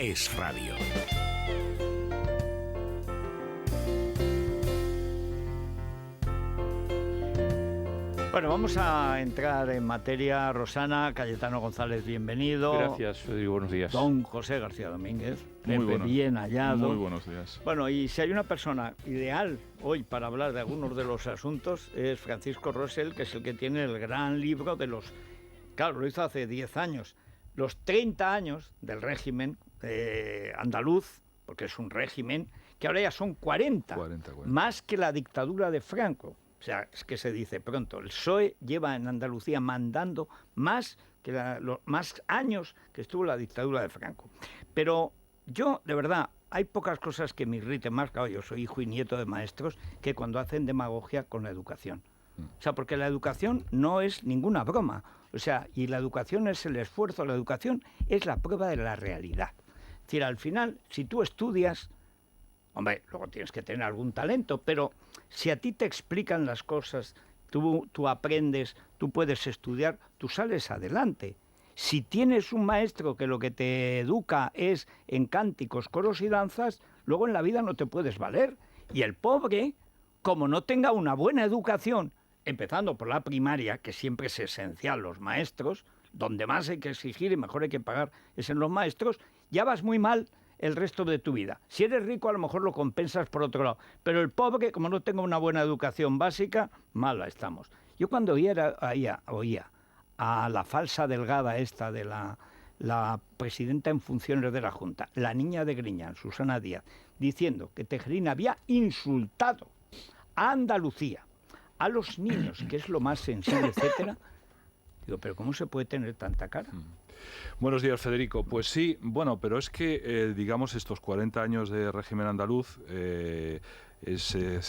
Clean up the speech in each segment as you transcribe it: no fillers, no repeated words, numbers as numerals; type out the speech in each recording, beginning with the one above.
Es Radio. Bueno, vamos a entrar en materia. Rosana, Cayetano González, bienvenido. Gracias, Federico, buenos días. Don José García Domínguez, Bien hallado. Muy buenos días. Bueno, y si hay una persona ideal hoy para hablar de algunos de los asuntos, es Francisco Rosell, que es el que tiene el gran libro de los... Claro, lo hizo hace 10 años. Los 30 años del régimen andaluz, porque es un régimen, que ahora ya son 40. Más que la dictadura de Franco. O sea, es que se dice pronto, el PSOE lleva en Andalucía mandando más más años que estuvo la dictadura de Franco. Pero yo, de verdad, hay pocas cosas que me irriten más, claro, yo soy hijo y nieto de maestros, que cuando hacen demagogia con la educación. O sea, porque la educación no es ninguna broma. O sea, y la educación es el esfuerzo, la educación es la prueba de la realidad. Es decir, al final, si tú estudias... Hombre, luego tienes que tener algún talento, pero si a ti te explican las cosas, tú aprendes, tú puedes estudiar, tú sales adelante. Si tienes un maestro que lo que te educa es en cánticos, coros y danzas, luego en la vida no te puedes valer. Y el pobre, como no tenga una buena educación, empezando por la primaria, que siempre es esencial, los maestros, donde más hay que exigir y mejor hay que pagar es en los maestros, ya vas muy mal el resto de tu vida. Si eres rico, a lo mejor lo compensas por otro lado. Pero el pobre, como no tenga una buena educación básica, mala estamos. Yo cuando oía a la falsa delgada esta de la presidenta en funciones de la Junta, la niña de Griñán, Susana Díaz, diciendo que Tejerina había insultado a Andalucía, a los niños, que es lo más sensible, etcétera, digo, pero ¿cómo se puede tener tanta cara? Buenos días, Federico. Pues sí, bueno, pero es que, digamos, estos 40 años de régimen andaluz, se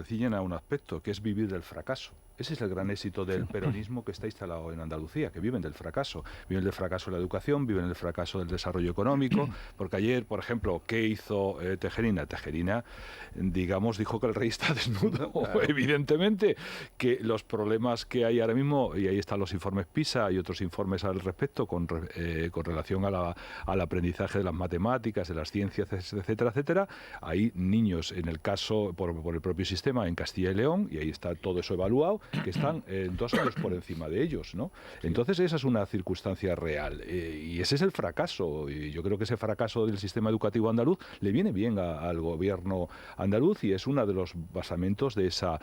ciñen a un aspecto, que es vivir del fracaso. Ese es el gran éxito del peronismo que está instalado en Andalucía, que viven del fracaso. Viven del fracaso de la educación, viven del fracaso del desarrollo económico, porque ayer, por ejemplo, ¿qué hizo Tejerina? Tejerina, digamos, dijo que el rey está desnudo, claro. Evidentemente, que los problemas que hay ahora mismo, y ahí están los informes PISA y otros informes al respecto, con relación al aprendizaje de las matemáticas, de las ciencias, etcétera, etcétera, hay niños, en el caso, por el propio sistema, en Castilla y León, y ahí está todo eso evaluado, que están 2 años por encima de ellos, ¿no? Entonces esa es una circunstancia real, y ese es el fracaso, y yo creo que ese fracaso del sistema educativo andaluz le viene bien al gobierno andaluz, y es uno de los basamentos de esa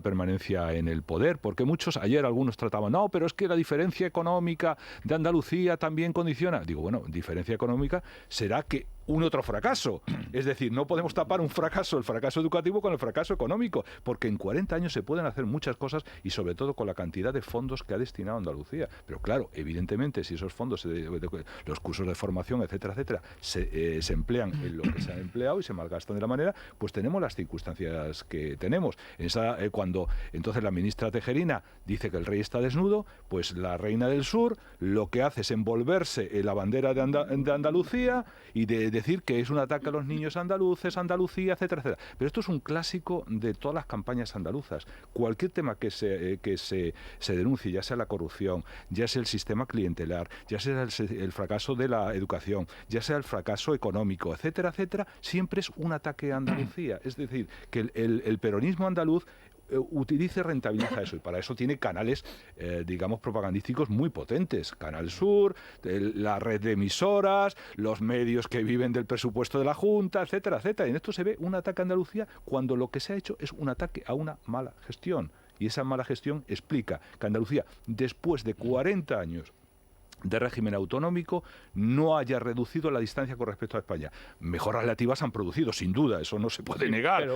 permanencia en el poder, porque ayer algunos trataban, no, pero es que la diferencia económica de Andalucía también condiciona. Digo, bueno, diferencia económica será que un otro fracaso. Es decir, no podemos tapar el fracaso educativo con el fracaso económico, porque en 40 años se pueden hacer muchas cosas, y sobre todo con la cantidad de fondos que ha destinado Andalucía. Pero claro, evidentemente, si esos fondos, los cursos de formación, etcétera, etcétera, se emplean en lo que se han empleado y se malgastan de la manera, pues tenemos las circunstancias que tenemos. Cuando entonces la ministra Tejerina dice que el rey está desnudo, pues la reina del sur lo que hace es envolverse en la bandera de Andalucía y de decir que es un ataque a los niños andaluces, Andalucía, etcétera, etcétera. Pero esto es un clásico de todas las campañas andaluzas. Cualquier tema que se denuncie, ya sea la corrupción, ya sea el sistema clientelar, ya sea el fracaso de la educación, ya sea el fracaso económico, etcétera, etcétera, siempre es un ataque a Andalucía. Es decir, que el peronismo andaluz rentabiliza eso, y para eso tiene canales, digamos, propagandísticos muy potentes. Canal Sur, la red de emisoras, los medios que viven del presupuesto de la Junta, etcétera, etcétera. Y en esto se ve un ataque a Andalucía cuando lo que se ha hecho es un ataque a una mala gestión. Y esa mala gestión explica que Andalucía, después de 40 años de régimen autonómico, no haya reducido la distancia con respecto a España. Mejoras relativas han producido, sin duda, eso no se puede negar,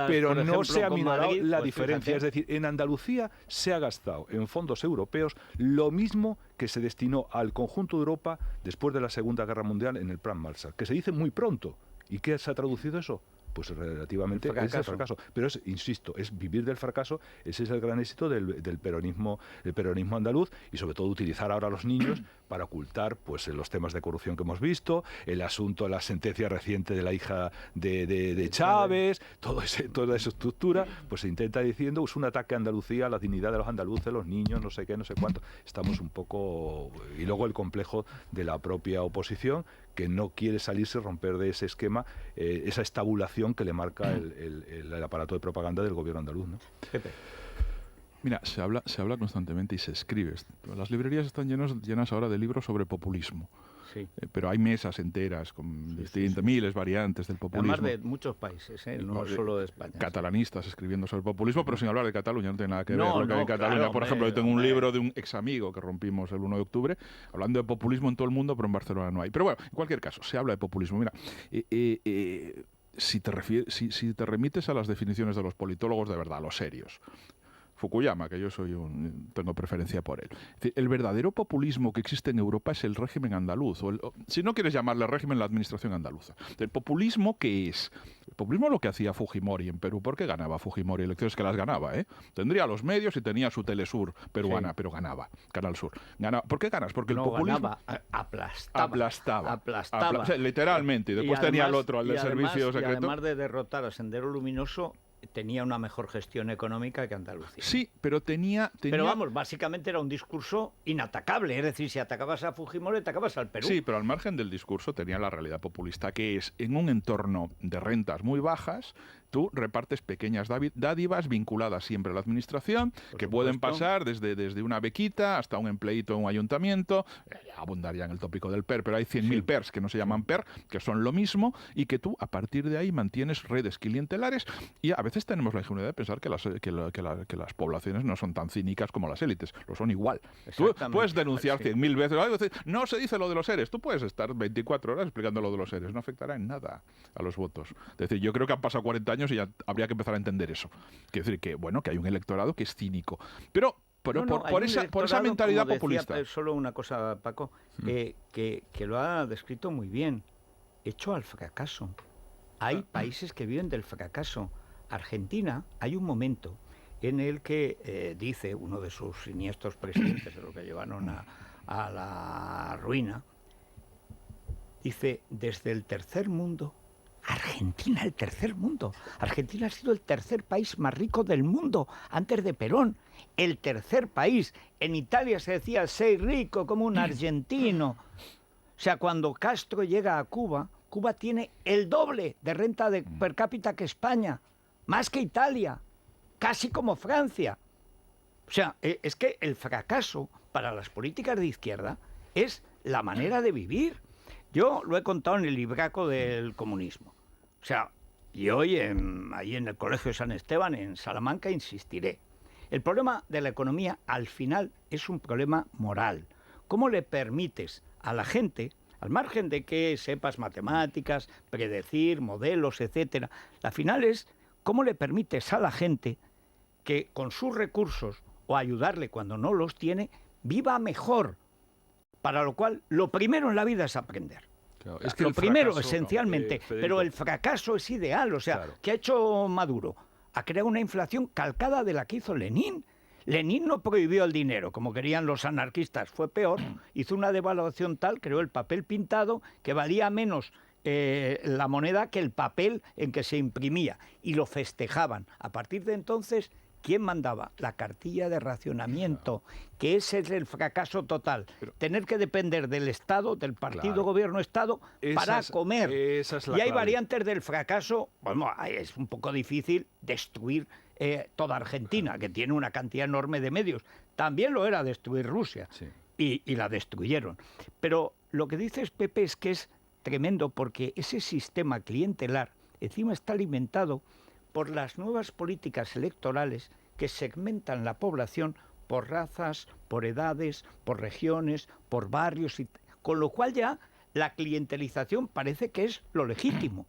pero no se ha minorado la diferencia. Es decir, en Andalucía se ha gastado en fondos europeos lo mismo que se destinó al conjunto de Europa después de la Segunda Guerra Mundial en el Plan Marshall, que se dice muy pronto. ¿Y qué se ha traducido eso? Pues relativamente es el fracaso. Pero insisto, es vivir del fracaso. Ese es el gran éxito del peronismo andaluz, y sobre todo utilizar ahora a los niños para ocultar pues los temas de corrupción que hemos visto, el asunto de la sentencia reciente de la hija de Chávez, toda esa estructura, pues se intenta diciendo es un ataque a Andalucía, a la dignidad de los andaluces, los niños, no sé qué, no sé cuánto. Estamos un poco... Y luego el complejo de la propia oposición, que no quiere salirse, romper de ese esquema, esa estabulación que le marca el aparato de propaganda del gobierno andaluz, ¿no? Pepe. Mira, se habla constantemente y se escribe. Las librerías están llenas ahora de libros sobre populismo. Sí. Pero hay mesas enteras con distintas, miles variantes del populismo. Además de muchos países, no solo de España. Catalanistas escribiendo sobre populismo, pero sin hablar de Cataluña, no tiene nada que ver lo que hay en Cataluña. Claro, por ejemplo, yo tengo un libro de un ex amigo que rompimos el 1 de octubre, hablando de populismo en todo el mundo, pero en Barcelona no hay. Pero bueno, en cualquier caso, se habla de populismo. Mira, si te remites a las definiciones de los politólogos de verdad, los serios, Fukuyama, que yo tengo preferencia por él. El verdadero populismo que existe en Europa es el régimen andaluz, si no quieres llamarle régimen, la administración andaluza. ¿El populismo qué es? El populismo es lo que hacía Fujimori en Perú. ¿Por qué ganaba Fujimori elecciones? Que las ganaba, ¿eh? Tendría los medios y tenía su Telesur peruana, pero ganaba, Canal Sur. ¿Por qué ganas? Porque el populismo... Aplastaba. O sea, literalmente. Y después tenía al otro, al del servicio secreto. Y además de derrotar a Sendero Luminoso, tenía una mejor gestión económica que Andalucía. Sí, pero tenía... Pero vamos, básicamente era un discurso inatacable. Es decir, si atacabas a Fujimori, atacabas al Perú. Sí, pero al margen del discurso tenía la realidad populista, que es, en un entorno de rentas muy bajas, tú repartes pequeñas dádivas vinculadas siempre a la administración, que pueden pasar desde una bequita hasta un empleíto en un ayuntamiento, abundaría en el tópico del PER, pero hay 100.000 PERs que no se llaman PER, que son lo mismo, y que tú, a partir de ahí, mantienes redes clientelares, y a veces tenemos la ingenuidad de pensar que las poblaciones no son tan cínicas como las élites, lo son igual. Tú puedes denunciar 100.000 veces, no se dice lo de los seres, tú puedes estar 24 horas explicando lo de los seres, no afectará en nada a los votos. Es decir, yo creo que han pasado 40 años y ya habría que empezar a entender eso. Quiero decir que, bueno, que hay un electorado que es cínico, pero por esa mentalidad populista. Decía, solo una cosa, Paco, que lo ha descrito muy bien, hecho al fracaso. Hay países que viven del fracaso. Argentina, hay un momento en el que dice uno de sus siniestros presidentes, de lo que llevaron a la ruina, dice, desde el tercer mundo, Argentina, el tercer mundo. Argentina ha sido el tercer país más rico del mundo, antes de Perón. El tercer país. En Italia se decía, soy rico como un argentino. O sea, cuando Castro llega a Cuba, Cuba tiene el doble de renta per cápita que España, más que Italia, casi como Francia. O sea, es que el fracaso para las políticas de izquierda es la manera de vivir. Yo lo he contado en el libraco del comunismo. O sea, y hoy ahí en el Colegio San Esteban, en Salamanca, insistiré. El problema de la economía, al final, es un problema moral. ¿Cómo le permites a la gente, al margen de que sepas matemáticas, predecir, modelos, etcétera, al final es cómo le permites a la gente que con sus recursos, o ayudarle cuando no los tiene, viva mejor? Para lo cual, lo primero en la vida es aprender. Claro, es que lo primero, fracaso, esencialmente. Pero el fracaso es ideal. O sea, ¿qué ha hecho Maduro? Ha creado una inflación calcada de la que hizo Lenin. Lenin no prohibió el dinero, como querían los anarquistas. Fue peor. Hizo una devaluación tal, creó el papel pintado, que valía menos la moneda que el papel en que se imprimía. Y lo festejaban. A partir de entonces, ¿quién mandaba? La cartilla de racionamiento, que ese es el fracaso total. Tener que depender del Estado, del partido gobierno-Estado, para comer. Y hay variantes del fracaso. Bueno, es un poco difícil destruir toda Argentina, que tiene una cantidad enorme de medios. También lo era destruir Rusia. Sí. Y la destruyeron. Pero lo que dices, Pepe, es que es tremendo, porque ese sistema clientelar encima está alimentado por las nuevas políticas electorales que segmentan la población por razas, por edades, por regiones, por barrios, con lo cual ya la clientelización parece que es lo legítimo.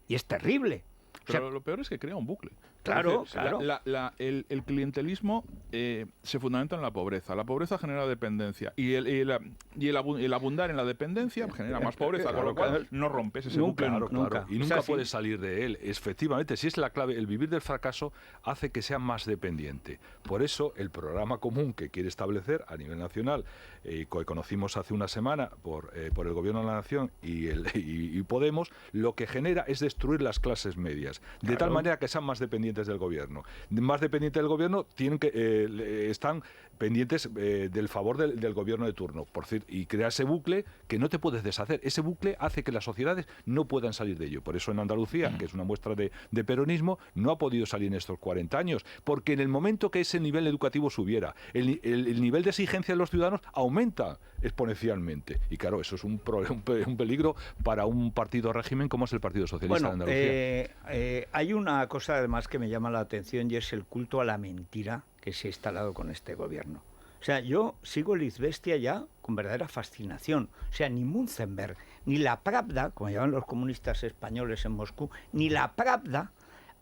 Y es terrible. Pero lo peor es que crea un bucle. Claro, decir, claro. El clientelismo se fundamenta en la pobreza. La pobreza genera dependencia. Y el abundar en la dependencia genera más pobreza, con lo cual no rompes ese bucle nunca. Y nunca puedes salir de él. Efectivamente, si es la clave, el vivir del fracaso hace que sea más dependiente. Por eso, el programa común que quiere establecer a nivel nacional, que conocimos hace una semana por el Gobierno de la Nación y Podemos, lo que genera es destruir las clases medias, de tal manera que sean más dependientes dependientes del gobierno. Más dependientes del gobierno están pendientes del favor del gobierno de turno, por decir, y crea ese bucle que no te puedes deshacer. Ese bucle hace que las sociedades no puedan salir de ello. Por eso en Andalucía, que es una muestra de peronismo, no ha podido salir en estos 40 años, porque en el momento que ese nivel educativo subiera, el nivel de exigencia de los ciudadanos aumenta exponencialmente. Y claro, eso es un peligro para un partido régimen como es el Partido Socialista de Andalucía. Hay una cosa además que me llama la atención y es el culto a la mentira que se ha instalado con este gobierno. O sea, yo sigo el Izvestia ya con verdadera fascinación. O sea, ni Münzenberg, ni la Pravda, como llaman los comunistas españoles en Moscú, ni la Pravda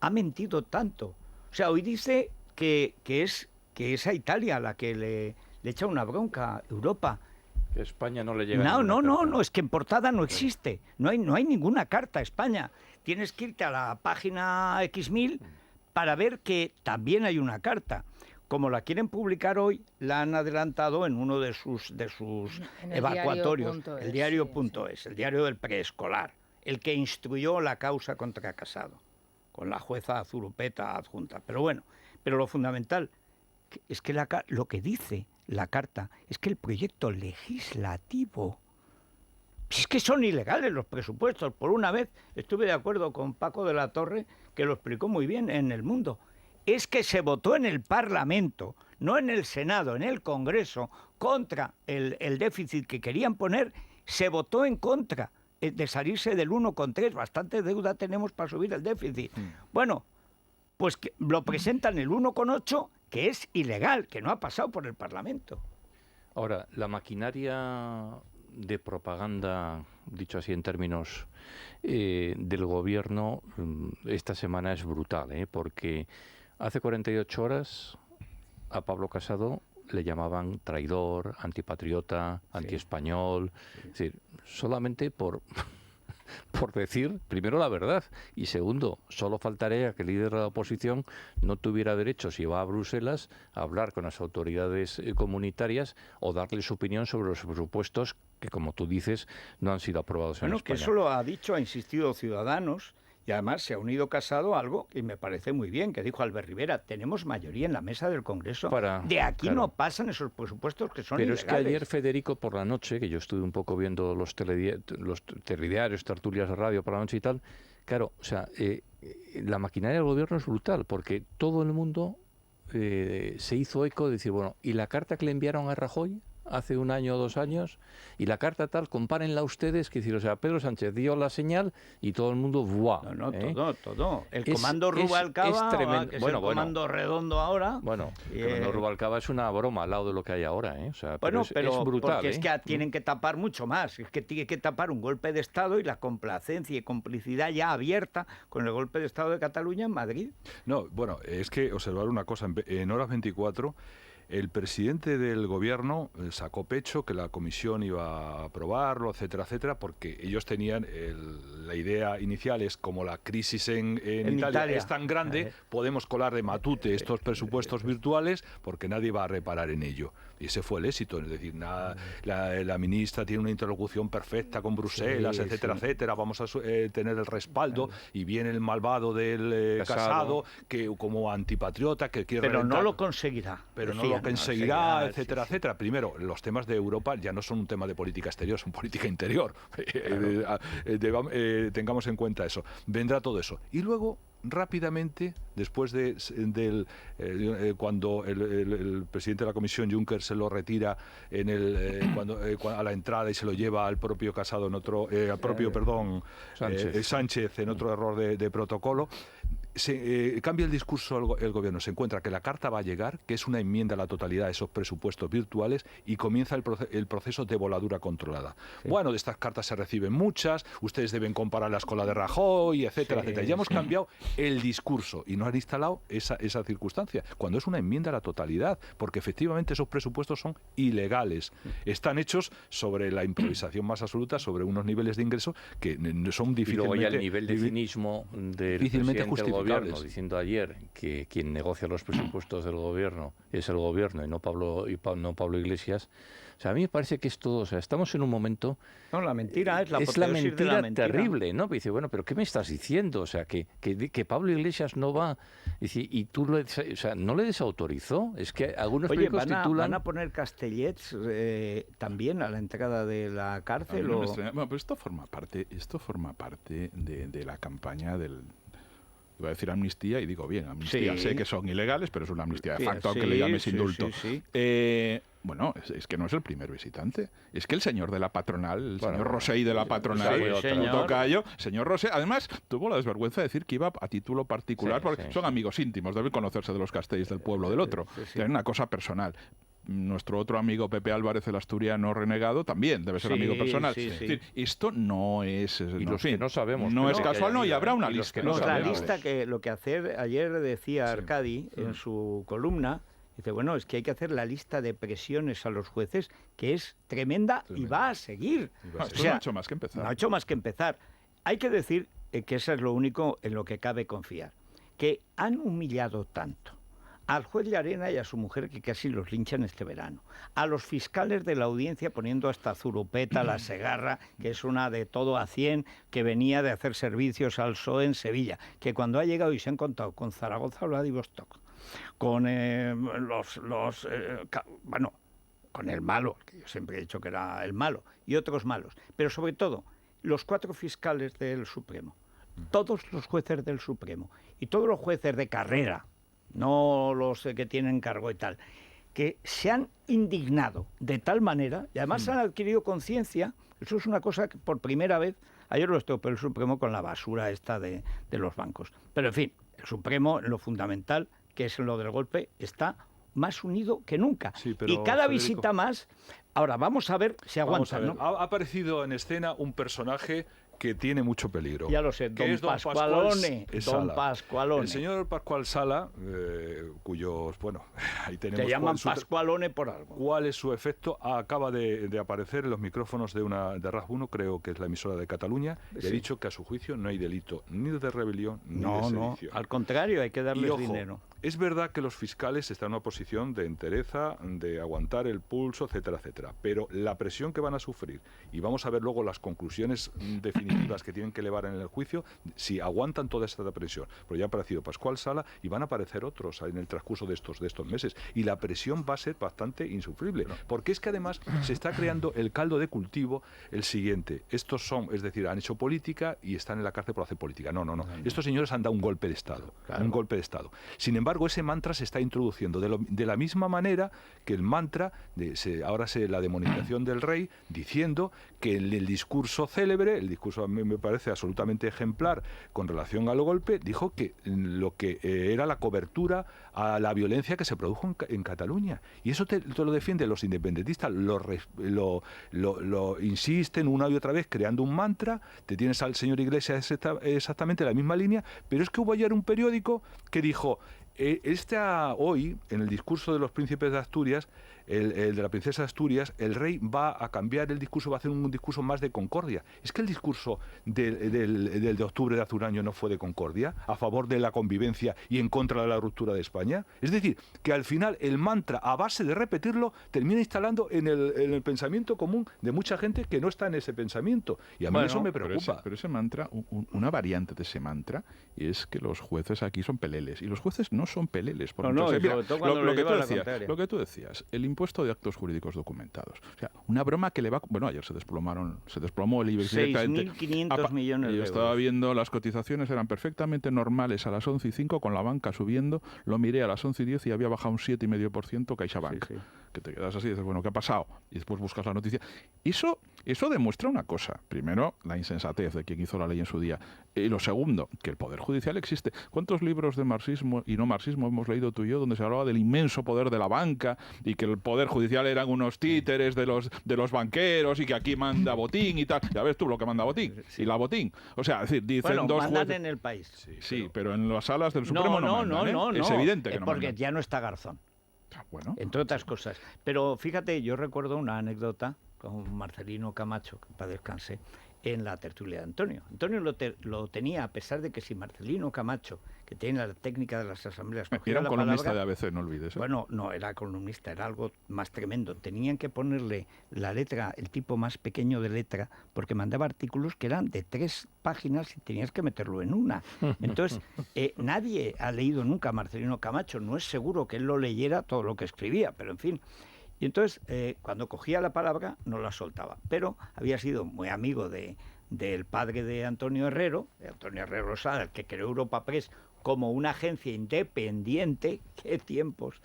ha mentido tanto. O sea, hoy dice que es a Italia la que le echa una bronca a Europa. Que España no le llega No, es que en portada no existe. No hay ninguna carta a España. Tienes que irte a la página X1000 para ver que también hay una carta. Como la quieren publicar hoy, la han adelantado en uno de sus evacuatorios, el diario.es, el diario del preescolar, el que instruyó la causa contra Casado, con la jueza Zurupeta adjunta. Pero bueno, lo fundamental es que lo que dice la carta es que el proyecto legislativo, es que son ilegales los presupuestos. Por una vez estuve de acuerdo con Paco de la Torre, que lo explicó muy bien en El Mundo. Es que se votó en el Parlamento, no en el Senado, en el Congreso, contra el déficit que querían poner, se votó en contra de salirse del 1,3. Bastante deuda tenemos para subir el déficit. Bueno, pues que lo presentan el 1,8, que es ilegal, que no ha pasado por el Parlamento. Ahora, la maquinaria de propaganda, dicho así en términos del gobierno, esta semana es brutal, porque hace 48 horas a Pablo Casado le llamaban traidor, antipatriota, antiespañol, es decir, solamente por decir, primero, la verdad, y segundo, solo faltaría que el líder de la oposición no tuviera derecho, si va a Bruselas, a hablar con las autoridades comunitarias o darle su opinión sobre los presupuestos que, como tú dices, no han sido aprobados en España. Que eso lo ha dicho, ha insistido Ciudadanos, y además se ha unido Casado a algo que me parece muy bien, que dijo Albert Rivera: tenemos mayoría en la mesa del Congreso, de aquí no pasan esos presupuestos que son ilegales. Pero es que ayer, Federico, por la noche, que yo estuve un poco viendo los telediarios, tertulias de radio por la noche y tal, claro, o sea, la maquinaria del gobierno es brutal, porque todo el mundo se hizo eco de decir, bueno, ¿y la carta que le enviaron a Rajoy hace 1 año o 2 años? Y la carta tal, compárenla ustedes, que decir, o sea, Pedro Sánchez dio la señal y todo el mundo ¡buah! Todo. El comando Rubalcaba, que es el comando redondo ahora. Bueno, el comando Rubalcaba es una broma al lado de lo que hay ahora, O sea, pero es brutal. Porque es que tienen que tapar mucho más. Es que tiene que tapar un golpe de Estado y la complacencia y complicidad ya abierta con el golpe de Estado de Cataluña en Madrid. No, bueno, es que observar una cosa, en Horas 24... el presidente del gobierno sacó pecho que la comisión iba a aprobarlo, etcétera, etcétera, porque ellos tenían la idea inicial es como la crisis en Italia es tan grande, podemos colar de matute estos presupuestos virtuales porque nadie va a reparar en ello. Y ese fue el éxito, es decir, la ministra tiene una interlocución perfecta con Bruselas, etcétera, etcétera, vamos a tener el respaldo, y viene el malvado del Casado, que como antipatriota, que quiere pero reventar, no lo conseguirá. Pero no lo conseguirá, etcétera, etcétera. Primero, los temas de Europa ya no son un tema de política exterior, son política interior. Tengamos en cuenta eso. Vendrá todo eso. Y luego, rápidamente, después cuando el presidente de la Comisión, Juncker, se lo retira a la entrada y se lo lleva al propio Casado en otro, Sánchez en otro error de protocolo, cambia el discurso el gobierno, se encuentra que la carta va a llegar, que es una enmienda a la totalidad de esos presupuestos virtuales, y comienza el proceso de voladura controlada. Sí. Bueno, de estas cartas se reciben muchas, ustedes deben compararlas con la de Rajoy, etcétera, etcétera. Ya hemos cambiado el discurso y no han instalado esa circunstancia, cuando es una enmienda a la totalidad, porque efectivamente esos presupuestos son ilegales. Están hechos sobre la improvisación más absoluta, sobre unos niveles de ingreso que son difícilmente... Y luego ya el nivel de cinismo del presidente del gobierno, diciendo ayer que quien negocia los presupuestos del gobierno es el gobierno y no Pablo Iglesias. O sea, a mí me parece que es todo, o sea, estamos en un momento... No, la mentira es la es la apoteosis de la mentira. terrible, ¿no? Dice, bueno, pero ¿qué me estás diciendo? O sea, que Pablo Iglesias no va... Dice, y tú o sea, no le desautorizó. Es que algunos Oye, periódicos titulan... ¿van a poner Castellets también a la entrada de la cárcel? No me extraña. Bueno, pero esto forma parte de la campaña del... Iba a decir amnistía y digo bien, amnistía. Sí. Sé que son ilegales, pero es una amnistía de Sí, facto, aunque sí, le llames sí, indulto. sí. Bueno, es que no es el primer visitante. Es que el señor de la patronal, el Bueno, señor Rosell de la patronal, sí, señor. tocayo, señor Rosell, además tuvo la desvergüenza de decir que iba a título particular, Sí, porque sí, son sí. amigos íntimos, deben conocerse de los castells del pueblo del otro. Sí, sí. Tienen una cosa personal. Nuestro otro amigo Pepe Álvarez, el asturiano renegado, también debe ser amigo personal. Sí, Es sí. decir, esto no es... Y en los fin, que no sabemos. no pero es que casual, no, y haya, habrá una y los lista. que no No, la sabemos. lista que lo que ayer decía Arcadi en su columna, dice, bueno, es que hay que hacer la lista de presiones a los jueces, que es tremenda y va a seguir. No, esto no ha hecho más que empezar. No ha hecho más que empezar. Hay que decir que eso es lo único en lo que cabe confiar, que han humillado tanto al juez Llarena y a su mujer, que casi los linchan este verano, a los fiscales de la audiencia poniendo hasta Zurupeta, la Segarra, que es una de todo a 100, que venía de hacer servicios al PSOE en Sevilla, que cuando ha llegado y se han contado con Zaragoza o Vladivostok, con bueno, con el malo, que yo siempre he dicho que era el malo, y otros malos, pero sobre todo los 4 fiscales del Supremo, todos los jueces del Supremo y todos los jueces de carrera, no los que tienen cargo y tal, que se han indignado de tal manera, y además han adquirido conciencia, eso es una cosa que por primera vez, ayer lo estropeó el Supremo con la basura esta de los bancos, pero en fin, el Supremo en lo fundamental, que es lo del golpe, está más unido que nunca. Sí, pero, y cada Federico, visita más, ahora vamos a ver si Vamos aguantan, a ver, ¿no? ha aparecido en escena un personaje que tiene mucho peligro. Ya lo sé, que don es Pascualone, don Sala. Pascualone. El señor Pascual Sala, cuyos, bueno, ahí tenemos... Te llaman su- Pascualone por algo. ¿Cuál es su efecto? Acaba de aparecer en los micrófonos de RAJ 1, creo que es la emisora de Cataluña, y ha Sí. dicho que a su juicio no hay delito ni de rebelión ni de No, no, sedición. al contrario, hay que Y darles ojo, dinero. es verdad que los fiscales están en una posición de entereza, de aguantar el pulso, etcétera, etcétera, pero la presión que van a sufrir, y vamos a ver luego las conclusiones definitivas que tienen que elevar en el juicio, si aguantan toda esta presión. Pero ya ha aparecido Pascual Sala y van a aparecer otros en el transcurso de estos meses, y la presión va a ser bastante insufrible, porque es que además se está creando el caldo de cultivo el siguiente. Estos son, es decir, han hecho política y están en la cárcel por hacer política. No. Estos señores han dado un golpe de Estado. Claro. Un golpe de Estado. Sin embargo, ese mantra se está introduciendo de la misma manera que el mantra, la demonización del rey, diciendo que el discurso célebre, el discurso a mí me parece absolutamente ejemplar con relación al golpe, dijo que lo que era la cobertura a la violencia que se produjo en Cataluña. Y eso te lo defienden los independentistas, lo insisten una y otra vez creando un mantra, te tienes al señor Iglesias exactamente en la misma línea, pero es que hubo ayer un periódico que dijo... hoy, en el discurso de los príncipes de Asturias, el de la princesa de Asturias, el rey va a cambiar el discurso, va a hacer un discurso más de concordia. Es que el discurso del de octubre de hace un año no fue de concordia, a favor de la convivencia y en contra de la ruptura de España. Es decir, que al final el mantra, a base de repetirlo, termina instalando en el pensamiento común de mucha gente que no está en ese pensamiento. Y a mí eso me preocupa. Pero ese mantra, una variante de ese mantra, es que los jueces aquí son peleles. Y los jueces no son peleles. Por No, mucho y que- sobre todo cuando lo le que tú lleva la decías, contraria. lo que tú decías, el impuesto de actos jurídicos documentados. O sea, una broma que le va... Bueno, ayer se desplomó el IBEX directamente. 6.500 millones de Yo euros. estaba viendo, las cotizaciones eran perfectamente normales a las 11:05, con la banca subiendo. Lo miré a las 11:10 y había bajado un 7,5% CaixaBank. Sí, sí. Que te quedas así y dices, bueno, ¿qué ha pasado? Y después buscas la noticia. Eso demuestra una cosa. Primero, la insensatez de quien hizo la ley en su día. Y lo segundo, que el Poder Judicial existe. ¿Cuántos libros de marxismo y no marxismo hemos leído tú y yo donde se hablaba del inmenso poder de la banca y que el Poder Judicial eran unos títeres de los banqueros y que aquí manda Botín y tal? Ya ves tú lo que manda Botín. Sí. Y la Botín. O sea, es decir, dicen Bueno, dos mandan jueces... en el país. Sí, pero en las salas del Supremo no mandan, ¿eh? no. Es evidente que no porque mandan. ya no está Garzón. Bueno, Entre otras cosas. Pero fíjate, yo recuerdo una anécdota con Marcelino Camacho, que para descanse, en la tertulia de Antonio. Antonio lo tenía, a pesar de que si Marcelino Camacho, que tiene la técnica de las asambleas, cogía Era un la columnista palabra, de ABC, no olvides. Bueno, no, era columnista, era algo más tremendo. Tenían que ponerle la letra, el tipo más pequeño de letra, porque mandaba artículos que eran de 3 páginas y tenías que meterlo en una. Entonces, nadie ha leído nunca a Marcelino Camacho, no es seguro que él lo leyera todo lo que escribía, pero en fin. Y entonces, cuando cogía la palabra, no la soltaba. Pero había sido muy amigo del padre de Antonio Herrero Losada, el que creó Europa Press como una agencia independiente, qué tiempos,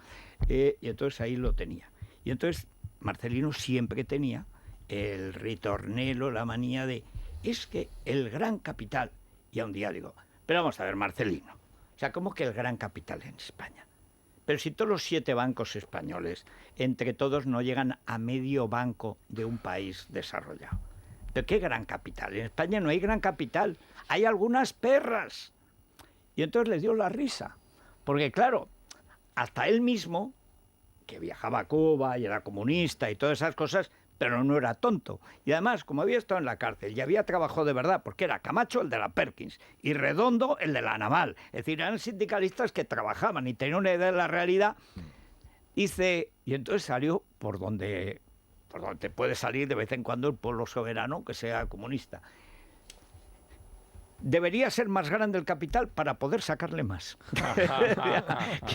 y entonces ahí lo tenía. Y entonces Marcelino siempre tenía el ritornelo, la manía de, es que el gran capital, y a un día digo, pero vamos a ver, Marcelino, o sea, ¿cómo que el gran capital en España? Pero si todos los 7 bancos españoles, entre todos, no llegan a medio banco de un país desarrollado. ¿Pero qué gran capital? En España no hay gran capital, hay algunas perras. Y entonces les dio la risa, porque claro, hasta él mismo, que viajaba a Cuba y era comunista y todas esas cosas, pero no era tonto. Y además, como había estado en la cárcel y había trabajado de verdad, porque era Camacho el de la Perkins y Redondo el de la Naval, es decir, eran sindicalistas que trabajaban y tenían una idea de la realidad, dice, y entonces salió por donde puede salir de vez en cuando el pueblo soberano que sea comunista. Debería ser más grande el capital para poder sacarle más.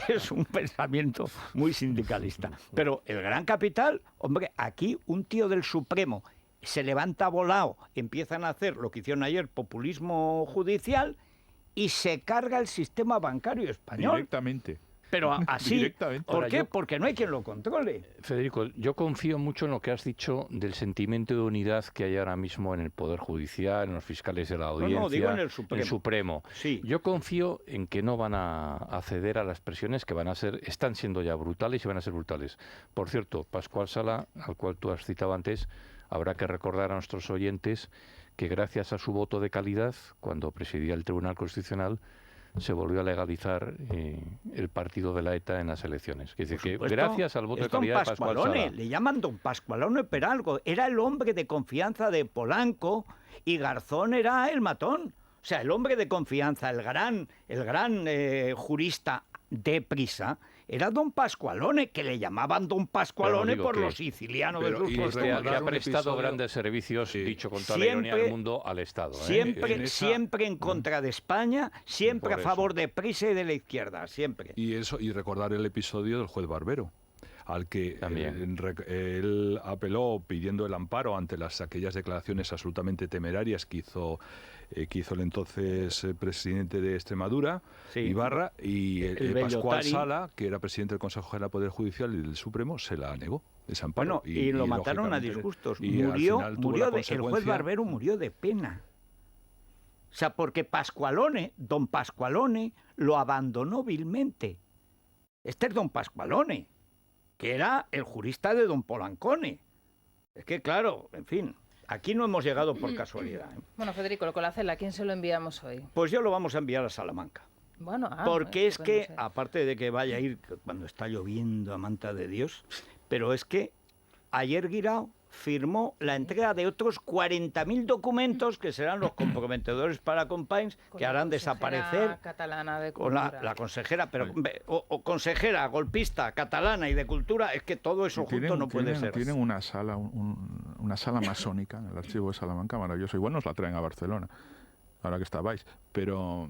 Que es un pensamiento muy sindicalista. Pero el gran capital, hombre, aquí un tío del Supremo se levanta volado, empiezan a hacer lo que hicieron ayer, populismo judicial, y se carga el sistema bancario español. Directamente. Pero así, Directamente. ¿por Ahora, qué? Porque no hay quien lo controle. Federico, yo confío mucho en lo que has dicho del sentimiento de unidad que hay ahora mismo en el Poder Judicial, en los fiscales de la Audiencia, No, digo en el Supremo. Sí. Yo confío en que no van a ceder a las presiones que están siendo ya brutales y van a ser brutales. Por cierto, Pascual Sala, al cual tú has citado antes, habrá que recordar a nuestros oyentes que gracias a su voto de calidad, cuando presidía el Tribunal Constitucional, se volvió a legalizar el partido de la ETA en las elecciones. Es decir, que gracias al voto de calidad de Pascual Sala. Le llaman don Pascualone Peralgo. Era el hombre de confianza de Polanco y Garzón era el matón. O sea, el hombre de confianza, el gran jurista de prisa, era don Pascualone, que le llamaban don Pascualone por lo siciliano de sus costumbres. Que ha prestado grandes servicios, dicho con toda la ironía del mundo, al Estado. Siempre en contra de España, siempre a favor de prisa y de la izquierda, siempre. Y recordar el episodio del juez Barbero, al que él apeló pidiendo el amparo ante aquellas declaraciones absolutamente temerarias que hizo el entonces presidente de Extremadura, Ibarra, y Pascual Sala, que era presidente del Consejo General del Poder Judicial y del Supremo, se la negó, ese amparo. Bueno, y lo mataron a disgustos. El juez Barbero murió de pena. O sea, porque don Pascualone, lo abandonó vilmente. Este es don Pascualone, que era el jurista de don Polancone. Es que, claro, en fin, aquí no hemos llegado por casualidad. Bueno, Federico, lo Colacel, ¿a quién se lo enviamos hoy? Pues yo lo vamos a enviar a Salamanca. Bueno, porque es que, aparte de que vaya a ir cuando está lloviendo a manta de Dios, pero es que ayer Guirao firmó la entrega de otros 40.000 documentos que serán los comprometedores para Companys, que harán desaparecer catalana de con la consejera, pero o consejera golpista catalana y de cultura, es que todo eso junto no puede ser. Tienen una sala, una sala masónica en el archivo de Salamanca, maravilloso. Igual nos la traen a Barcelona, ahora que estabais, pero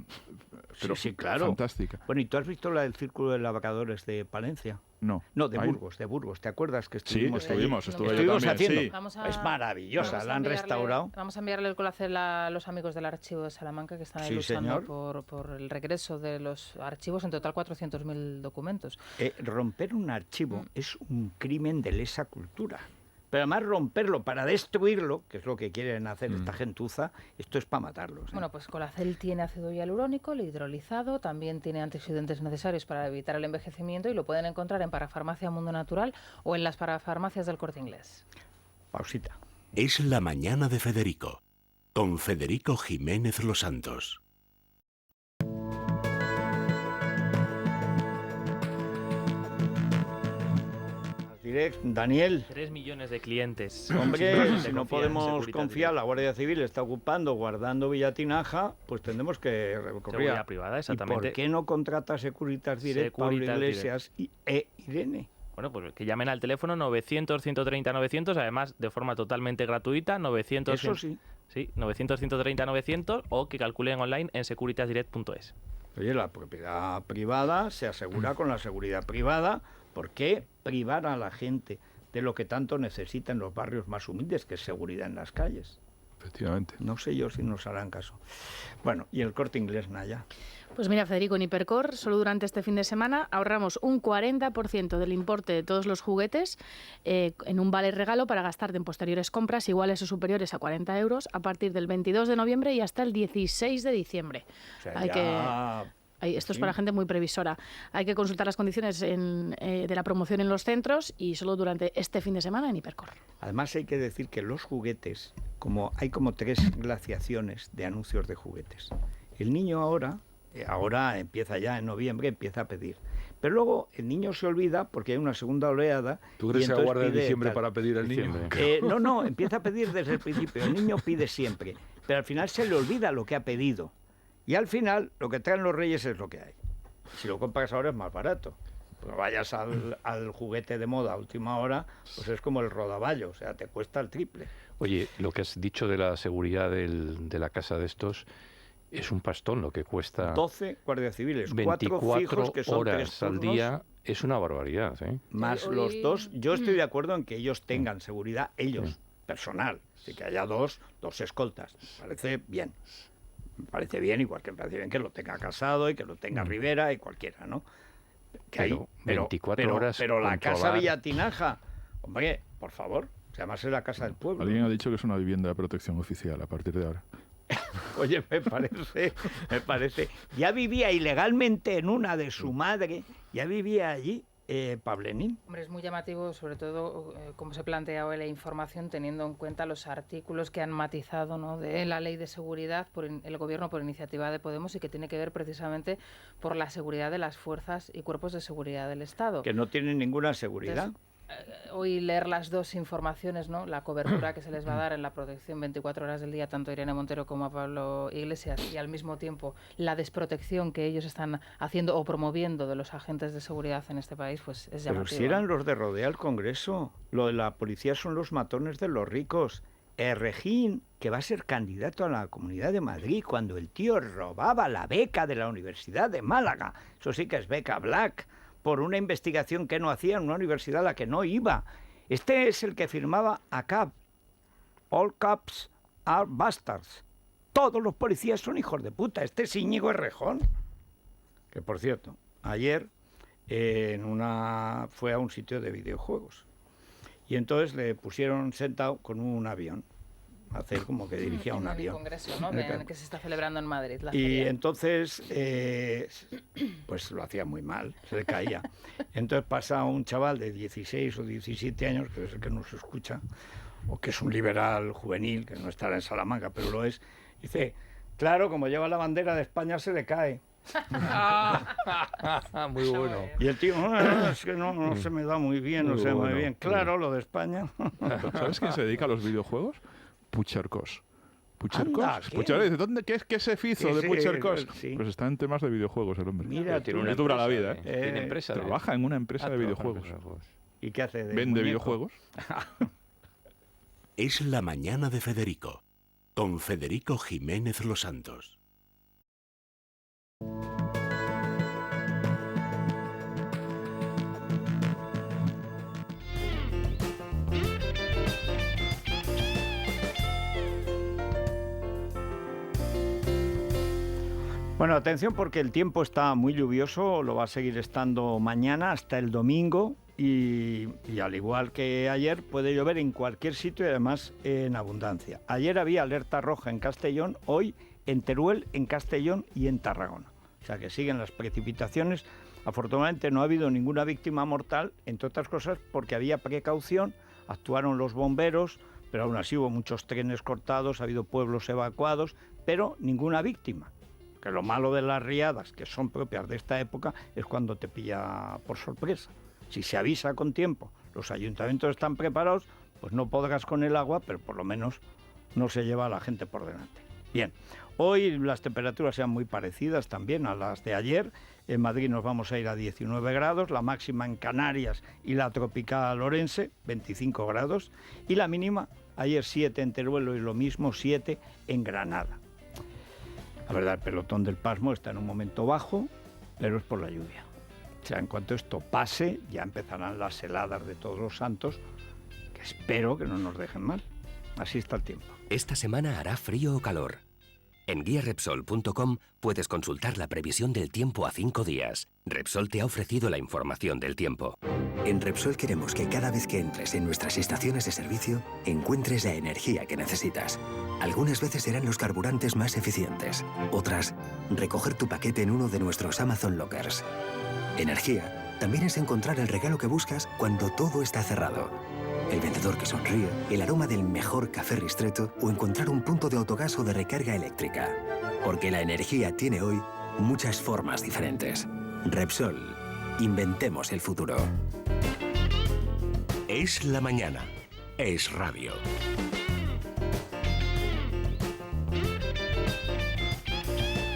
sí, claro. Fantástica. Bueno, ¿y tú has visto la del Círculo de Labradores de Palencia? No, de Burgos. ¿Te acuerdas que estuvimos estuve allí? yo también, haciendo. Sí. Es maravillosa, la han restaurado. Vamos a enviarle el Colacel a los amigos del archivo de Salamanca que están ahí luchando por el regreso de los archivos, en total 400.000 documentos. Romper un archivo es un crimen de lesa cultura. Pero además romperlo para destruirlo, que es lo que quieren hacer esta gentuza, esto es para matarlos. Bueno, pues Colacel tiene ácido hialurónico, hidrolizado, también tiene antioxidantes necesarios para evitar el envejecimiento y lo pueden encontrar en Parafarmacia Mundo Natural o en las parafarmacias del Corte Inglés. Pausita. Es la mañana de Federico, con Federico Jiménez Los Santos. Direct. Daniel. 3 millones de clientes. Hombre, si no podemos confiar, la Guardia Civil está ocupando, guardando Villatinaja, pues tendremos que recurrir. Seguridad privada, exactamente. ¿Y por qué no contrata Securitas Direct, Pablo Iglesias e Irene? Bueno, pues que llamen al teléfono 900-130-900, además de forma totalmente gratuita, 900... Eso sí. Sí, 900-130-900, o que calculen online en securitasdirect.es. Oye, la propiedad privada se asegura con la seguridad privada. ¿Por qué privar a la gente de lo que tanto necesita en los barrios más humildes, que es seguridad en las calles? Efectivamente. No sé yo si nos harán caso. Bueno, ¿y el Corte Inglés, Naya? Pues mira, Federico, en Hipercor, solo durante este fin de semana ahorramos un 40% del importe de todos los juguetes en un vale regalo para gastarte en posteriores compras iguales o superiores a 40 euros a partir del 22 de noviembre y hasta el 16 de diciembre. O sea, Esto es para gente muy previsora. Hay que consultar las condiciones de la promoción en los centros y solo durante este fin de semana en Hipercor. Además hay que decir que los juguetes, hay como 3 glaciaciones de anuncios de juguetes. El niño ahora empieza ya en noviembre, empieza a pedir. Pero luego el niño se olvida porque hay una segunda oleada. ¿Tú crees que aguarda en diciembre para pedir al niño? No, empieza a pedir desde el principio. El niño pide siempre, pero al final se le olvida lo que ha pedido. Y al final, lo que traen los reyes es lo que hay. Si lo compras ahora es más barato. Pero vayas al juguete de moda a última hora, pues es como el rodaballo, o sea, te cuesta el triple. Oye, lo que has dicho de la seguridad de la casa de estos es un pastón lo que cuesta. 12 guardias civiles, 24 4 fijos que son 3 horas al turnos, día, es una barbaridad, ¿eh? Más los 2. Yo estoy de acuerdo en que ellos tengan seguridad, ellos, personal. Así que haya 2 escoltas. Me parece bien. Me parece bien, igual que me parece bien que lo tenga Casado y que lo tenga Rivera y cualquiera, ¿no? Pero 24 horas pero la controlar. Casa Villatinaja, hombre, por favor, además es la casa del pueblo. Alguien ha dicho que es una vivienda de protección oficial a partir de ahora. Oye, me parece. Ya vivía ilegalmente en una de su madre, ya vivía allí. Pablenín. Hombre, es muy llamativo, sobre todo, como se plantea hoy la información, teniendo en cuenta los artículos que han matizado, ¿no?, de la ley de seguridad por el Gobierno por iniciativa de Podemos y que tiene que ver precisamente por la seguridad de las fuerzas y cuerpos de seguridad del Estado. Que no tienen ninguna seguridad. Entonces, hoy leer las dos informaciones, ¿no?, la cobertura que se les va a dar en la protección 24 horas del día tanto a Irene Montero como a Pablo Iglesias y al mismo tiempo la desprotección que ellos están haciendo o promoviendo de los agentes de seguridad en este país, pues es llamativo. Pero si eran los de rodear el Congreso, lo de la policía son los matones de los ricos. Errejón, que va a ser candidato a la Comunidad de Madrid cuando el tío robaba la beca de la Universidad de Málaga, eso sí que es beca Black, por una investigación que no hacía en una universidad a la que no iba. Este es el que firmaba ACAB. All cops are bastards. Todos los policías son hijos de puta. Este es Íñigo Errejón. Que, por cierto, ayer fue a un sitio de videojuegos. Y entonces le pusieron sentado con un avión. Hacer como que dirigía un avión. En el congreso, ¿no?, que se está celebrando en Madrid. Y feria. Entonces, pues lo hacía muy mal, se le caía. Entonces pasa un chaval de 16 o 17 años, que es el que nos escucha, o que es un liberal juvenil, que no estará en Salamanca, pero lo es, dice, claro, como lleva la bandera de España se le cae. Muy bueno. Y el tío, no, es que no se me da muy bien, no se me da muy bien. Claro, lo de España. ¿Sabes quién se dedica a los videojuegos? Puchercos. Anda, ¿Dónde qué se hizo de Puchercos? Sí. Pues está en temas de videojuegos el hombre. Mira, tiene una dura la empresa, vida, Tiene empresa. Trabaja en una empresa de videojuegos. ¿Y qué hace? Vende videojuegos. Es la mañana de Federico, con Federico Jiménez Los Santos. Bueno, atención porque el tiempo está muy lluvioso, lo va a seguir estando mañana hasta el domingo y al igual que ayer puede llover en cualquier sitio y además en abundancia. Ayer había alerta roja en Castellón, hoy en Teruel, en Castellón y en Tarragona. O sea que siguen las precipitaciones. Afortunadamente no ha habido ninguna víctima mortal, entre otras cosas porque había precaución, actuaron los bomberos, pero aún así hubo muchos trenes cortados, ha habido pueblos evacuados, pero ninguna víctima. Que lo malo de las riadas, que son propias de esta época, es cuando te pilla por sorpresa. Si se avisa con tiempo, los ayuntamientos están preparados, pues no podrás con el agua, pero por lo menos no se lleva a la gente por delante. Bien, hoy las temperaturas sean muy parecidas también a las de ayer. En Madrid nos vamos a ir a 19 grados, la máxima en Canarias y la tropical Orense, 25 grados, y la mínima, ayer 7 en Teruel y lo mismo, 7 en Granada. La verdad, el pelotón del pasmo está en un momento bajo, pero es por la lluvia. O sea, en cuanto esto pase, ya empezarán las heladas de Todos los Santos, que espero que no nos dejen mal. Así está el tiempo. Esta semana hará frío o calor. En guiarepsol.com puedes consultar la previsión del tiempo a 5 días. Repsol te ha ofrecido la información del tiempo. En Repsol queremos que cada vez que entres en nuestras estaciones de servicio, encuentres la energía que necesitas. Algunas veces serán los carburantes más eficientes. Otras, recoger tu paquete en uno de nuestros Amazon Lockers. Energía también es encontrar el regalo que buscas cuando todo está cerrado. El vendedor que sonríe, el aroma del mejor café Ristretto o encontrar un punto de autogas o de recarga eléctrica. Porque la energía tiene hoy muchas formas diferentes. Repsol. Inventemos el futuro. Es la mañana. Es radio.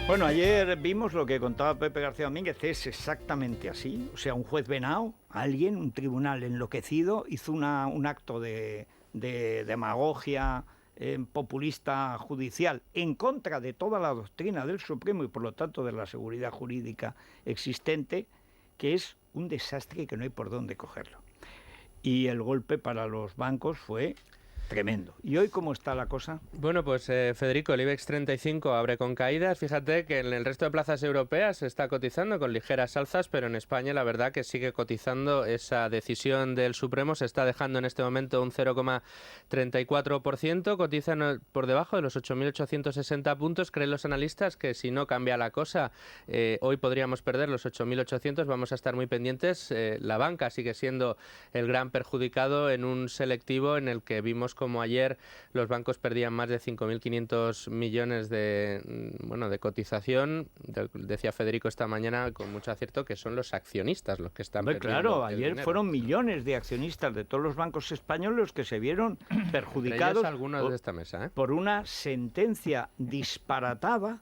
Bueno, ayer vimos lo que contaba Pepe García Domínguez, es exactamente así. O sea, un juez venao, alguien, un tribunal enloquecido, hizo un acto de demagogia populista judicial en contra de toda la doctrina del Supremo y por lo tanto de la seguridad jurídica existente, que es un desastre que no hay por dónde cogerlo. Y el golpe para los bancos fue tremendo. ¿Y hoy cómo está la cosa? Bueno, pues Federico, el IBEX 35 abre con caídas. Fíjate que en el resto de plazas europeas se está cotizando con ligeras alzas, pero en España la verdad que sigue cotizando. Esa decisión del Supremo se está dejando en este momento un 0,34%. Cotizan por debajo de los 8.860 puntos. Creen los analistas que si no cambia la cosa, hoy podríamos perder los 8.800. Vamos a estar muy pendientes. La banca sigue siendo el gran perjudicado en un selectivo en el que vimos como ayer los bancos perdían más de 5.500 millones de cotización. Decía Federico esta mañana con mucho acierto que son los accionistas los que están perdiendo. Claro, ayer fueron millones de accionistas de todos los bancos españoles que se vieron perjudicados algunos de esta mesa, por una sentencia disparatada,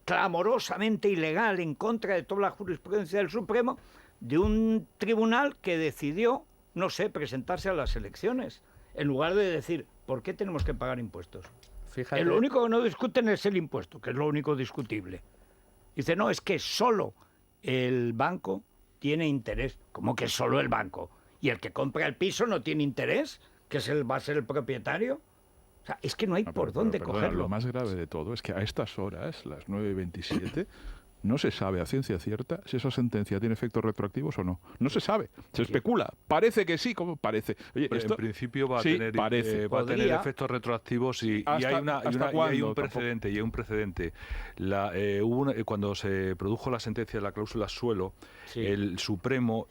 clamorosamente ilegal en contra de toda la jurisprudencia del Supremo, de un tribunal que decidió, no sé, presentarse a las elecciones, en lugar de decir, ¿por qué tenemos que pagar impuestos? Fíjate. Lo único que no discuten es el impuesto, que es lo único discutible. Dice, no, es que solo el banco tiene interés. ¿Cómo que solo el banco? ¿Y el que compra el piso no tiene interés? ¿Que va a ser el propietario? O sea, es que no hay por dónde cogerlo. Lo más grave de todo es que a estas horas, las 9:27... no se sabe a ciencia cierta si esa sentencia tiene efectos retroactivos o no. No se sabe. Se especula. Parece que sí, como parece. Oye, en principio va a tener efectos retroactivos y hay un precedente. Cuando se produjo la sentencia de la cláusula suelo, el Supremo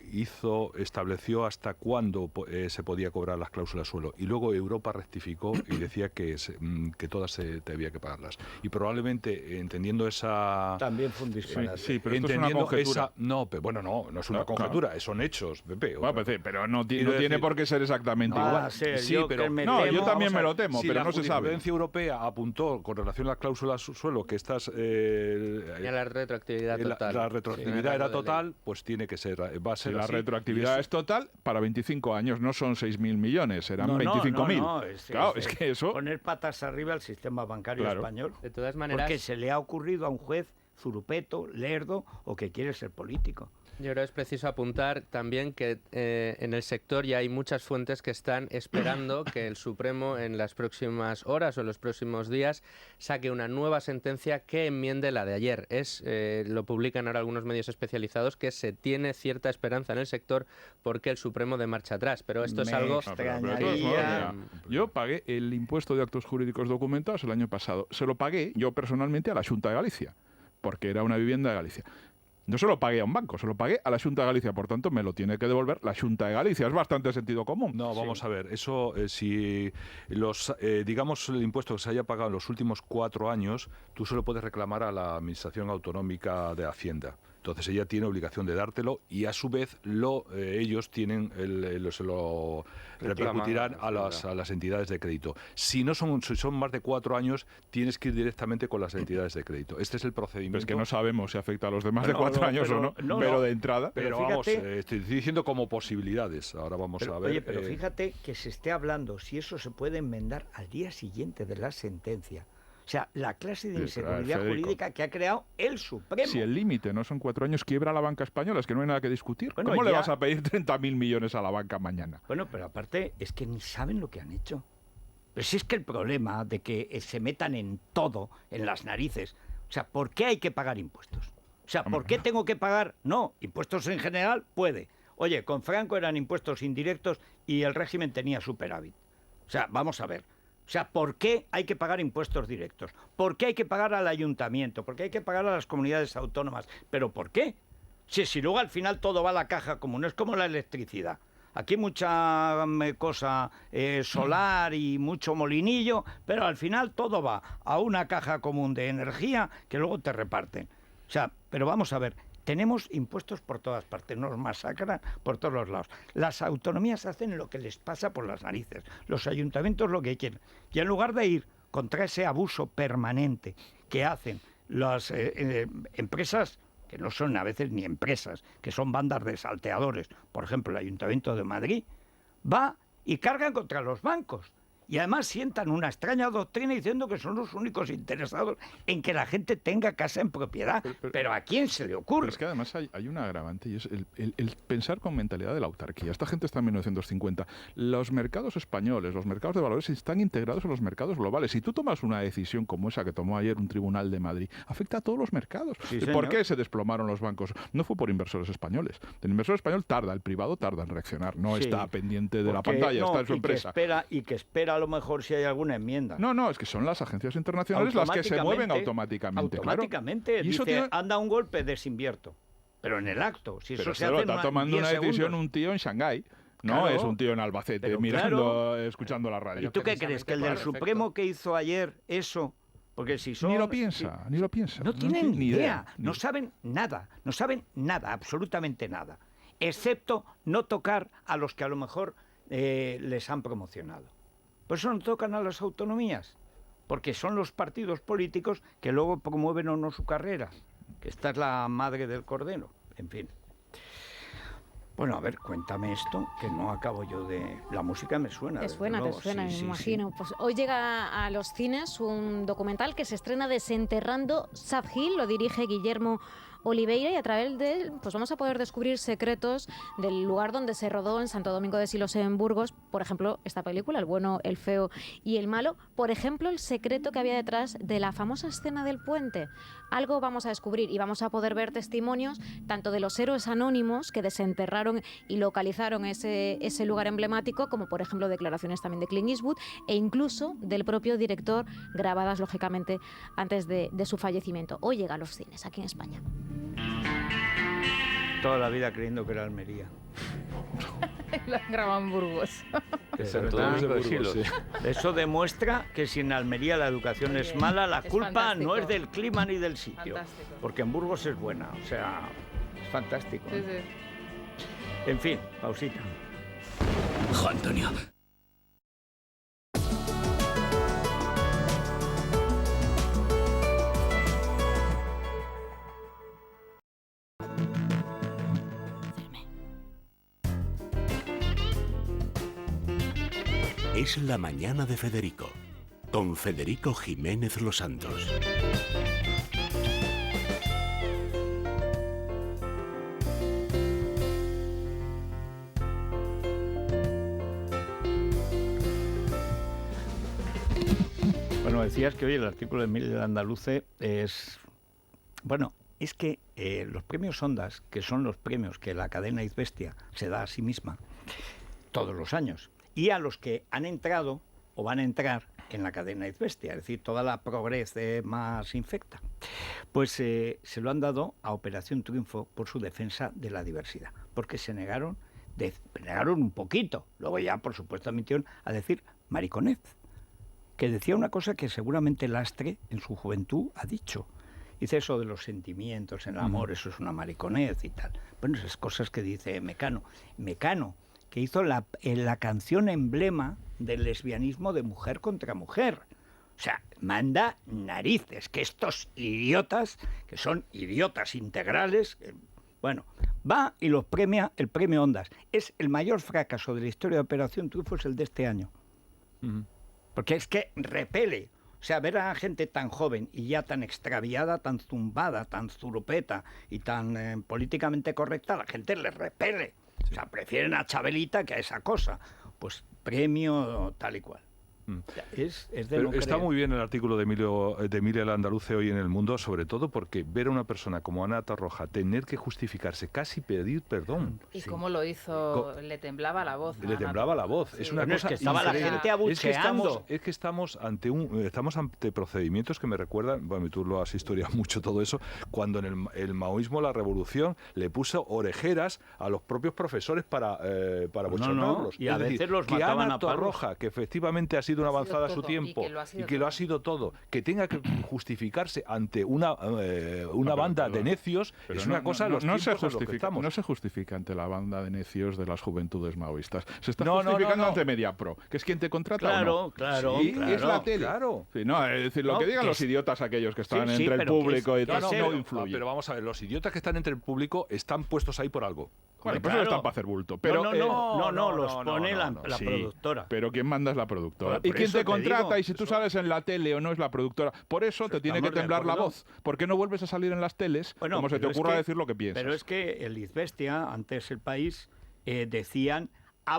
estableció hasta cuándo se podía cobrar las cláusulas suelo. Y luego Europa rectificó y decía que todas se había que pagarlas. Y probablemente, entendiendo esa... También fue un Sí, pero esto es una conjetura. No es una conjetura, son hechos, Pepe. Pero no tiene por qué ser exactamente igual. Yo también me lo temo, pero no se sabe. La jurisprudencia europea apuntó con relación a las cláusulas suelo que estas... la retroactividad total. La retroactividad era total, pues tiene que ser, va a ser la así. Retroactividad es total para 25 años, no son 6.000 millones, serán 25.000. Claro, es que eso... Poner patas arriba al sistema bancario español. De todas maneras... Porque se le ha ocurrido a un juez zurupeto, lerdo o que quiere ser político. Yo creo que es preciso apuntar también que en el sector ya hay muchas fuentes que están esperando que el Supremo en las próximas horas o en los próximos días saque una nueva sentencia que enmiende la de ayer. Lo publican ahora algunos medios especializados que se tiene cierta esperanza en el sector porque el Supremo de marcha atrás, pero esto es algo... Yo pagué el impuesto de actos jurídicos documentados el año pasado. Se lo pagué yo personalmente a la Xunta de Galicia, porque era una vivienda de Galicia. No se lo pagué a un banco, se lo pagué a la Xunta de Galicia, por tanto me lo tiene que devolver la Xunta de Galicia. Es bastante sentido común. No, vamos a ver, eso si digamos el impuesto que se haya pagado en los últimos 4 años, tú se lo puedes reclamar a la Administración Autonómica de Hacienda. Entonces ella tiene obligación de dártelo y a su vez ellos tienen se lo repercutirán a las entidades de crédito. Si son más de 4 años, tienes que ir directamente con las entidades de crédito. Este es el procedimiento. Pero es que no sabemos si afecta a los demás de 4 años o no, pero de entrada. Pero vamos, estoy diciendo como posibilidades. Ahora vamos a ver. Oye, pero fíjate que se esté hablando si eso se puede enmendar al día siguiente de la sentencia. O sea, la clase de inseguridad jurídica que ha creado el Supremo. Si el límite no son 4 años, quiebra la banca española, es que no hay nada que discutir. Bueno, ¿cómo le vas a pedir 30.000 millones a la banca mañana? Bueno, pero aparte es que ni saben lo que han hecho. Pero si es que el problema de que se metan en todo, en las narices, o sea, ¿por qué hay que pagar impuestos? O sea, ¿por qué tengo que pagar? No, impuestos en general puede. Oye, con Franco eran impuestos indirectos y el régimen tenía superávit. O sea, vamos a ver. O sea, ¿por qué hay que pagar impuestos directos? ¿Por qué hay que pagar al ayuntamiento? ¿Por qué hay que pagar a las comunidades autónomas? ¿Pero por qué? Si luego al final todo va a la caja común, es como la electricidad. Aquí mucha cosa solar y mucho molinillo, pero al final todo va a una caja común de energía que luego te reparten. O sea, pero vamos a ver. Tenemos impuestos por todas partes, nos masacran por todos los lados. Las autonomías hacen lo que les pasa por las narices, los ayuntamientos lo que quieren. Y en lugar de ir contra ese abuso permanente que hacen las empresas, que no son a veces ni empresas, que son bandas de salteadores, por ejemplo el Ayuntamiento de Madrid, va y cargan contra los bancos. Y además sientan una extraña doctrina diciendo que son los únicos interesados en que la gente tenga casa en propiedad. Pero ¿a quién se le ocurre? Pero es que además hay un agravante y es el pensar con mentalidad de la autarquía. Esta gente está en 1950. Los mercados españoles, los mercados de valores están integrados en los mercados globales. Si tú tomas una decisión como esa que tomó ayer un tribunal de Madrid, afecta a todos los mercados. Sí, ¿Por qué se desplomaron los bancos? No fue por inversores españoles. El inversor español tarda, el privado tarda en reaccionar. No está pendiente de la pantalla, está en su empresa. Que espera a lo mejor si hay alguna enmienda. No, es que son las agencias internacionales las que se mueven automáticamente. Automáticamente, claro. Y eso dice, anda un golpe, desinvierto. Pero en el acto, si eso se hace está tomando una decisión un tío en Shanghái. No es un tío en Albacete escuchando la radio. ¿Y tú qué crees? ¿Que el del Supremo que hizo ayer eso? Porque si son... Ni lo piensa. No tienen ni idea. No saben nada, absolutamente nada. Excepto no tocar a los que a lo mejor les han promocionado. Por eso no tocan a las autonomías, porque son los partidos políticos que luego promueven o no su carrera, que esta es la madre del cordero, en fin. Bueno, a ver, cuéntame esto, que no acabo yo de... La música me suena. Te suena, me imagino. Sí. Pues hoy llega a los cines un documental que se estrena Desenterrando Sad Hill, lo dirige Guillermo Oliveira, y a través de él pues vamos a poder descubrir secretos del lugar donde se rodó en Santo Domingo de Silos, en Burgos, por ejemplo, esta película, El bueno, el feo y el malo, por ejemplo, el secreto que había detrás de la famosa escena del puente. Algo vamos a descubrir y vamos a poder ver testimonios tanto de los héroes anónimos que desenterraron y localizaron ese lugar emblemático, como por ejemplo declaraciones también de Clint Eastwood e incluso del propio director, grabadas lógicamente antes de su fallecimiento. Hoy llega a los cines aquí en España. Toda la vida creyendo que era Almería. Lo han grabado en Burgos. Eso demuestra que si en Almería la educación es mala, la culpa no es del clima ni del sitio. Fantástico. Porque en Burgos es buena. O sea, es fantástico. Sí. En fin, pausita. Juan Antonio. Es la mañana de Federico, con Federico Jiménez Los Santos. Bueno, decías que hoy el artículo de Miguel Andaluce es... Bueno, es que los premios Ondas, que son los premios que la cadena Izvestia se da a sí misma todos los años, y a los que han entrado o van a entrar en la cadena Izvestia, es decir, toda la progres más infecta, pues se lo han dado a Operación Triunfo por su defensa de la diversidad, porque se negaron un poquito, luego ya por supuesto admitieron a decir mariconez, que decía una cosa que seguramente Lastre en su juventud ha dicho, Dice eso de los sentimientos, el amor, eso es una mariconez y tal. Bueno, esas cosas que dice Mecano. Mecano, que hizo la canción emblema del lesbianismo de Mujer contra Mujer. O sea, manda narices, que estos idiotas, que son idiotas integrales, bueno, va y los premia el premio Ondas. Es el mayor fracaso de la historia de Operación Triunfo, es el de este año. Porque es que repele. O sea, ver a gente tan joven y ya tan extraviada, tan zumbada, tan zurupeta y tan políticamente correcta, la gente le repele. O sea, prefieren a Chabelita que a esa cosa. Pues premio tal y cual. Es de Pero no está creer. muy bien el artículo de Emilia el Andaluce hoy en El Mundo, sobre todo porque ver a una persona como Ana Torroja tener que justificarse, casi pedir perdón. ¿Y cómo lo hizo? Le temblaba la voz. Le temblaba la voz. Sí. Es una Bueno, cosa es que estaba la increíble. gente abucheando. Es que estamos ante procedimientos que me recuerdan, bueno, tú lo has historiado mucho todo eso, cuando en el maoísmo, la revolución, le puso orejeras a los propios profesores para bochornarlos. Y a Es decir, veces los que mataban Ana a palos. Torroja, que efectivamente ha sido una avanzada a su todo, tiempo y que lo ha sido todo, que tenga que justificarse ante una banda de necios, Pero es una cosa de los no se tiempos en los que justifica, estamos. no se justifica ante la banda de necios de las juventudes maoístas. Se está No, justificando no. ante Mediapro, que es quien te contrata. Claro, ¿o no? claro, Sí, claro, es la tele. claro. Sí, no, es decir, lo No, que digan que los es- idiotas aquellos que están Sí, sí, entre el pero que público es- y tal, que no es- influye. Pero vamos a ver, los idiotas que están entre el público están puestos ahí por algo. Bueno, pues Claro. eso están para hacer bulto. Pero, no, no, los no, pone no, la no, sí, productora. Pero ¿quién manda es la productora. Por ¿Y quién eso te te contrata? digo, Y si tú eso- sales en la tele o no es la productora. Por eso te tiene que estamos de temblar la acuerdo. voz. ¿Por qué no vuelves a salir en las teles Bueno, como se te pero es ocurra que- decir lo que piensas? Pero es que el Izvestia, antes El País, decían,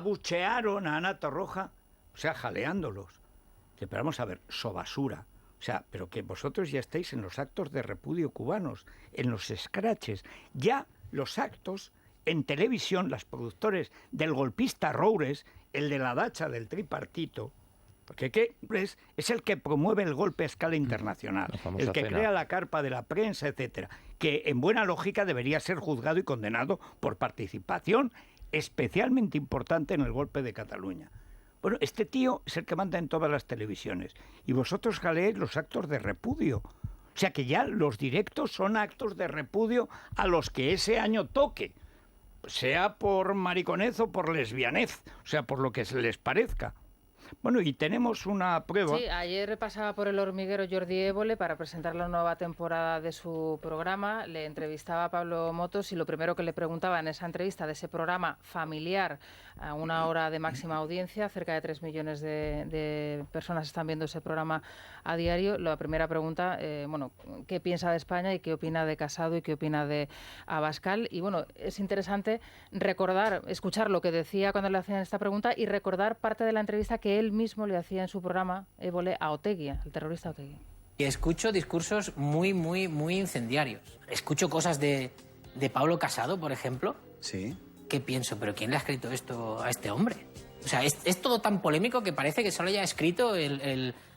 abuchearon a Ana Torroja, o sea, jaleándolos. Pero vamos a ver, sobasura. O sea, pero que vosotros ya estáis en los actos de repudio cubanos, en los scratches. Ya los actos en televisión, las productores del golpista Roures, el de la dacha del tripartito, porque ¿qué es el que promueve el golpe a escala internacional, La famosa el que cena. crea la carpa de la prensa, etcétera, que en buena lógica debería ser juzgado y condenado por participación especialmente importante en el golpe de Cataluña. Bueno, este tío es el que manda en todas las televisiones y vosotros jaleéis los actos de repudio. O sea que ya los directos son actos de repudio a los que ese año toque, sea por mariconez o por lesbianez, o sea, por lo que se les parezca. Bueno, y tenemos una prueba. Sí, ayer pasaba por El Hormiguero Jordi Évole para presentar la nueva temporada de su programa. Le entrevistaba a Pablo Motos y lo primero que le preguntaba en esa entrevista de ese programa familiar a una hora de máxima audiencia, cerca de 3 millones de personas están viendo ese programa a diario. La primera pregunta, bueno, ¿qué piensa de España y qué opina de Casado y qué opina de Abascal? Y bueno, es interesante recordar, escuchar lo que decía cuando le hacían esta pregunta y recordar parte de la entrevista que él mismo le hacía en su programa Évole a Otegi, el terrorista Otegi. Y escucho discursos muy incendiarios. Escucho cosas de Pablo Casado, por ejemplo. Sí. ¿Qué pienso? ¿Pero quién le ha escrito esto a este hombre? O sea, es todo tan polémico que parece que solo haya escrito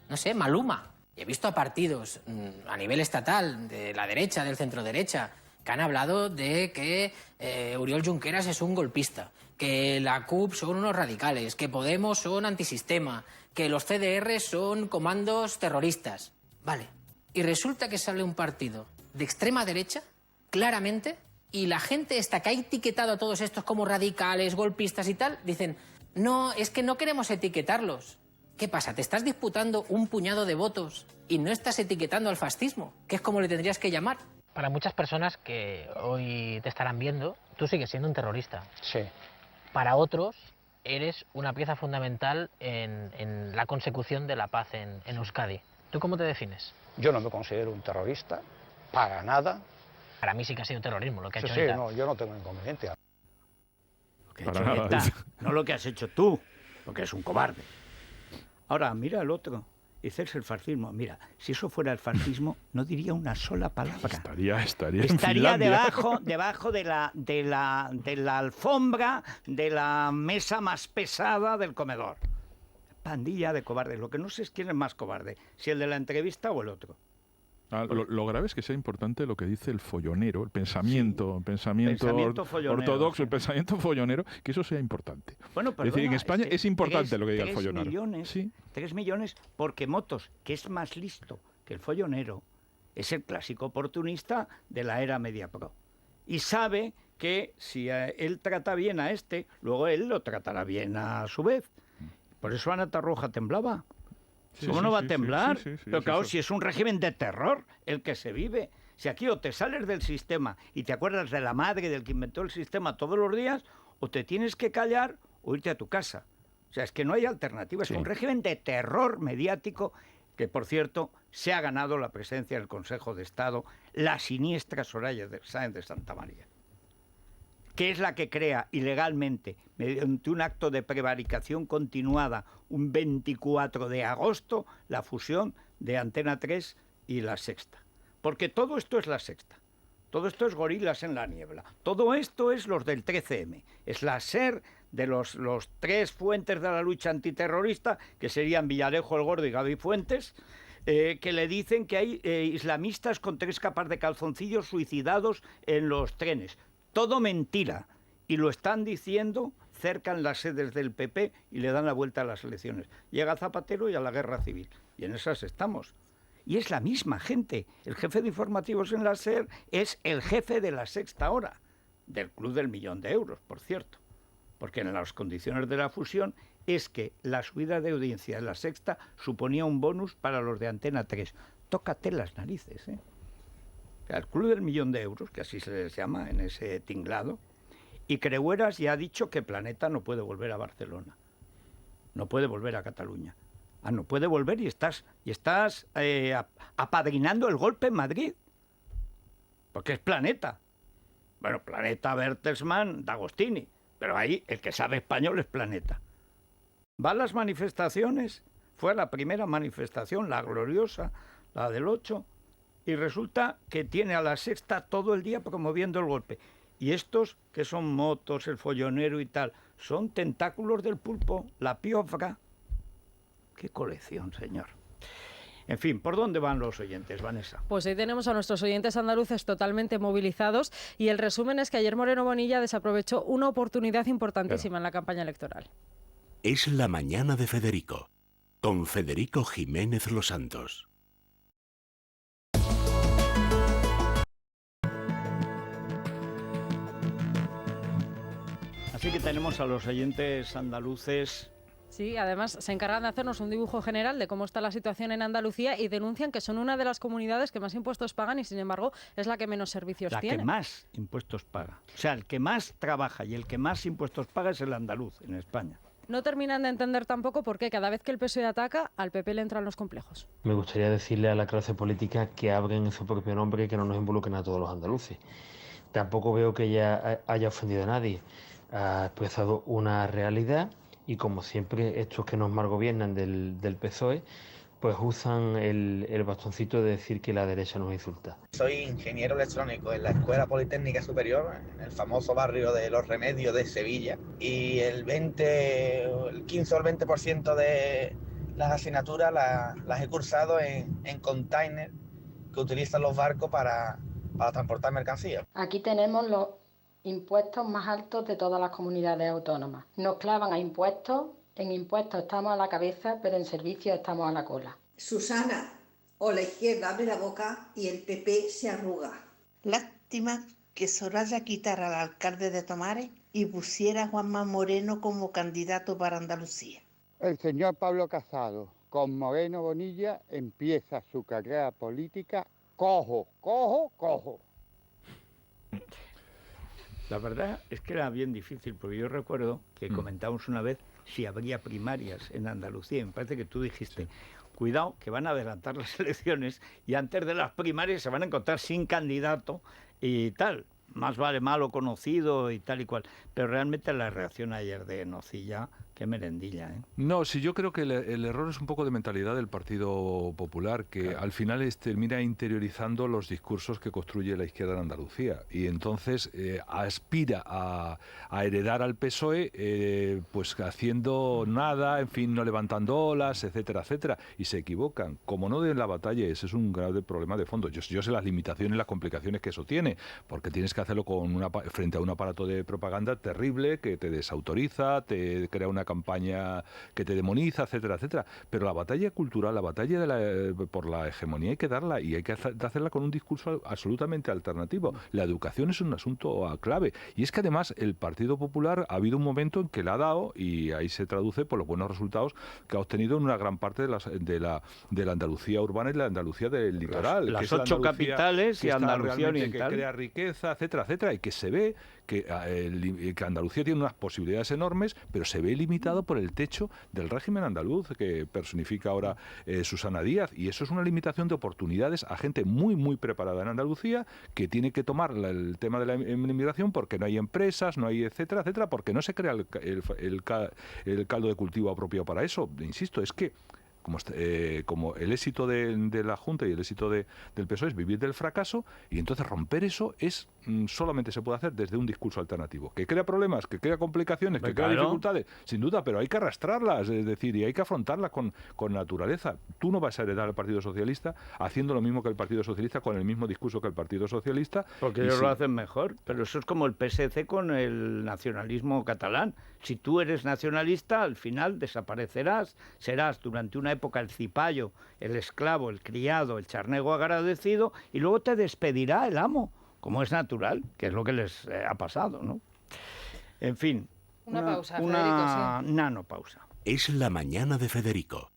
no sé, Maluma. He visto a partidos a nivel estatal, de la derecha, del centro derecha, que han hablado de que Oriol Junqueras es un golpista, que la CUP son unos radicales, que Podemos son antisistema, que los CDR son comandos terroristas. Vale. Y resulta que sale un partido de extrema derecha, claramente, y la gente esta que ha etiquetado a todos estos como radicales, golpistas y tal, dicen, no, es que no queremos etiquetarlos. ¿Qué pasa? ¿Te estás disputando un puñado de votos y no estás etiquetando al fascismo? Que es como le tendrías que llamar. Para muchas personas que hoy te estarán viendo, tú sigues siendo un terrorista. Sí. Para otros, eres una pieza fundamental en la consecución de la paz en Euskadi. ¿Tú cómo te defines? Yo no me considero un terrorista, para nada. Para mí sí que ha sido terrorismo lo que ha Sí, hecho sí, ETA. no, yo no tengo inconveniente. Lo que ha hecho ETA, no lo que has hecho tú, lo que es un cobarde. Ahora, mira el otro. Ese es el fascismo. Mira, si eso fuera el fascismo, no diría una sola palabra. Estaría en Estaría Finlandia. debajo de la alfombra, de la mesa más pesada del comedor. Pandilla de cobardes. Lo que no sé es quién es más cobarde, si el de la entrevista o el otro. Lo grave es que sea importante lo que dice el follonero, el pensamiento Pensamiento follonero, ortodoxo, sí. el pensamiento follonero, que eso sea importante. Bueno, es decir, en perdona, España es importante lo que diga el 3 follonero. millones, 3 millones, porque Motos, que es más listo que el follonero, Es el clásico oportunista de la era MediaPro. Y sabe que si él trata bien a este, luego él lo tratará bien a su vez. Por eso Ana Torroja temblaba. ¿Cómo no va a temblar? Pero claro, si es un régimen de terror el que se vive. Si aquí o te sales del sistema y te acuerdas de la madre del que inventó el sistema todos los días, o te tienes que callar o irte a tu casa. O sea, es que no hay alternativa. Es un régimen de terror mediático que, por cierto, se ha ganado la presencia del Consejo de Estado la siniestra Soraya Sáenz de Santamaría, que es la que crea ilegalmente, mediante un acto de prevaricación continuada, un 24 de agosto, la fusión de Antena 3 y La Sexta. Porque todo esto es La Sexta. Todo esto es Gorilas en la Niebla. Todo esto es los del 13M. Es la SER de los tres fuentes de la lucha antiterrorista, que serían Villarejo el Gordo y Gaby Fuentes, que le dicen que hay islamistas con 3 capas de calzoncillos suicidados en los trenes. Todo mentira. Y lo están diciendo, cercan las sedes del PP y le dan la vuelta a las elecciones. Llega Zapatero y a la guerra civil. Y en esas estamos. Y es la misma gente. El jefe de informativos en la SER es el jefe de La Sexta Hora, del Club del Millón de Euros, por cierto. Porque en las condiciones de la fusión es que la subida de audiencia de La Sexta suponía un bonus para los de Antena 3. Tócate las narices, ¿eh? El Club del Millón de Euros, que así se les llama en ese tinglado, y Creueras ya ha dicho que Planeta no puede volver a Barcelona, no puede volver a Cataluña. No puede volver y estás apadrinando el golpe en Madrid, porque es Planeta. Bueno, Planeta, Bertelsmann, D'Agostini, pero ahí el que sabe español es Planeta. Va a las manifestaciones, fue a la primera manifestación, la gloriosa, la del 8, y resulta que tiene a La Sexta todo el día promoviendo el golpe. Y estos, que son motos, el follonero y tal, son tentáculos del pulpo, la piofra. ¡Qué colección, señor! En fin, ¿por dónde van los oyentes, Vanessa? Pues ahí tenemos a nuestros oyentes andaluces totalmente movilizados y el resumen es que ayer Moreno Bonilla desaprovechó una oportunidad importantísima en la campaña electoral. Es la mañana de Federico, con Federico Jiménez Los Santos. Así que tenemos a los oyentes andaluces. Sí, además se encargan de hacernos un dibujo general de cómo está la situación en Andalucía y denuncian que son una de las comunidades que más impuestos pagan y sin embargo es la que menos servicios tiene. La que más impuestos paga. O sea, el que más trabaja y el que más impuestos paga es el andaluz en España. No terminan de entender tampoco por qué cada vez que el PSOE ataca, al PP le entran los complejos. Me gustaría decirle a la clase política que hablen en su propio nombre y que no nos involucren a todos los andaluces. Tampoco veo que ella haya ofendido a nadie. Ha expresado una realidad y como siempre estos que nos malgobiernan del PSOE pues usan el bastoncito de decir que la derecha nos insulta. Soy ingeniero electrónico en la Escuela Politécnica Superior, en el famoso barrio de Los Remedios de Sevilla, y el 15 o el 20% de las asignaturas las he cursado en container que utilizan los barcos para transportar mercancías. Aquí tenemos los impuestos más altos de todas las comunidades autónomas. Nos clavan a impuestos, en impuestos estamos a la cabeza, pero en servicios estamos a la cola. Susana, o la izquierda abre la boca y el PP se arruga. Lástima que Soraya quitara al alcalde de Tomares y pusiera a Juanma Moreno como candidato para Andalucía. El señor Pablo Casado, con Moreno Bonilla, empieza su carrera política cojo. La verdad es que era bien difícil, porque yo recuerdo que comentamos una vez si habría primarias en Andalucía, y me parece que tú dijiste, cuidado, que van a adelantar las elecciones y antes de las primarias se van a encontrar sin candidato y tal, más vale malo conocido y tal y cual. Pero realmente la reacción ayer de Nocilla, qué merendilla, ¿eh? No, sí, yo creo que el error es un poco de mentalidad del Partido Popular, que al final termina interiorizando los discursos que construye la izquierda en Andalucía y entonces aspira a heredar al PSOE pues haciendo nada, en fin, no levantando olas, etcétera, etcétera, y se equivocan. Como no den la batalla, ese es un grave problema de fondo. Yo sé las limitaciones y las complicaciones que eso tiene, porque tienes que hacerlo frente a un aparato de propaganda terrible que te desautoriza, te crea una una campaña que te demoniza, etcétera, etcétera. Pero la batalla cultural, la batalla por la hegemonía hay que darla, y hay que hacerla con un discurso absolutamente alternativo. La educación es un asunto clave. Y es que además el Partido Popular ha habido un momento en que le ha dado, y ahí se traduce por los buenos resultados que ha obtenido en una gran parte de la Andalucía urbana y la Andalucía del litoral. Las que es 8 capitales y Andalucía oriental. Que crea riqueza, etcétera, etcétera, y que se ve que Andalucía tiene unas posibilidades enormes, pero se ve limitado por el techo del régimen andaluz que personifica ahora Susana Díaz, y eso es una limitación de oportunidades a gente muy, muy preparada en Andalucía, que tiene que tomar el tema de la inmigración porque no hay empresas, no hay etcétera, etcétera, porque no se crea el caldo de cultivo apropiado para eso. Insisto, es que como el éxito de la Junta y el éxito del PSOE es vivir del fracaso, y entonces romper eso solamente se puede hacer desde un discurso alternativo, que crea problemas, que crea complicaciones, que crea dificultades, sin duda, pero hay que arrastrarlas, es decir, y hay que afrontarlas con naturaleza. Tú no vas a heredar al Partido Socialista haciendo lo mismo que el Partido Socialista, con el mismo discurso que el Partido Socialista. Porque ellos lo hacen mejor, pero eso es como el PSC con el nacionalismo catalán. Si tú eres nacionalista, al final desaparecerás, serás durante una época el cipayo, el esclavo, el criado, el charnego agradecido, y luego te despedirá el amo, como es natural, que es lo que les ha pasado, ¿no? En fin, una pausa, una Federico, sí. nanopausa. Es la mañana de Federico,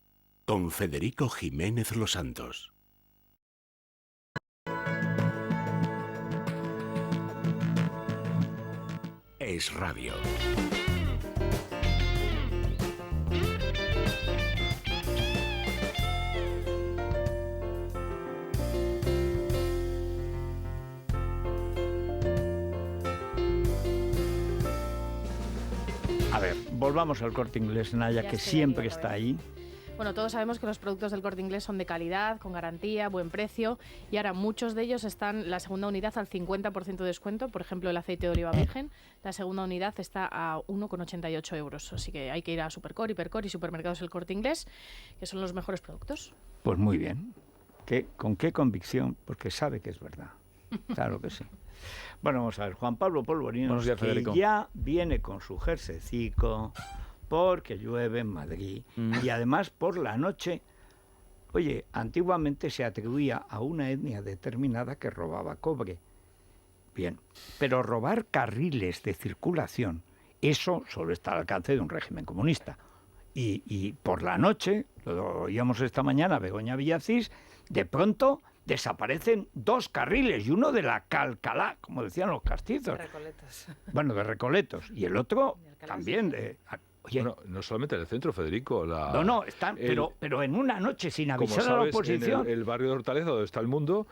con Federico Jiménez Los Santos. Es radio. A ver, volvamos al Corte Inglés, Naya, Ya que estoy siempre aquí otra está vez. ahí. Bueno, todos sabemos que los productos del Corte Inglés son de calidad, con garantía, buen precio, y ahora muchos de ellos están la segunda unidad al 50% de descuento. Por ejemplo, el aceite de oliva virgen, la segunda unidad está a 1,88 euros. Así que hay que ir a Supercor, Hipercor y Supermercados El Corte Inglés, que son los mejores productos. Pues muy bien. ¿Con qué convicción? Porque sabe que es verdad. Claro que sí. Bueno, vamos a ver, Juan Pablo Polvorino, Buenos días, que Federico. ya viene con su jersecico, porque llueve en Madrid, y además por la noche. Oye, antiguamente se atribuía a una etnia determinada que robaba cobre. Bien, pero robar carriles de circulación, eso solo está al alcance de un régimen comunista. Y por la noche, lo oíamos esta mañana, Begoña Villacís, de pronto desaparecen 2 carriles, y uno de la Calcalá, como decían los castizos. Recoletos. Bueno, de Recoletos, y el otro también de... Oye, Bueno, no solamente en el centro, Federico. no, están, pero en una noche sin Como avisar a la sabes, oposición. en el barrio de Hortaleza, donde está el Mundo,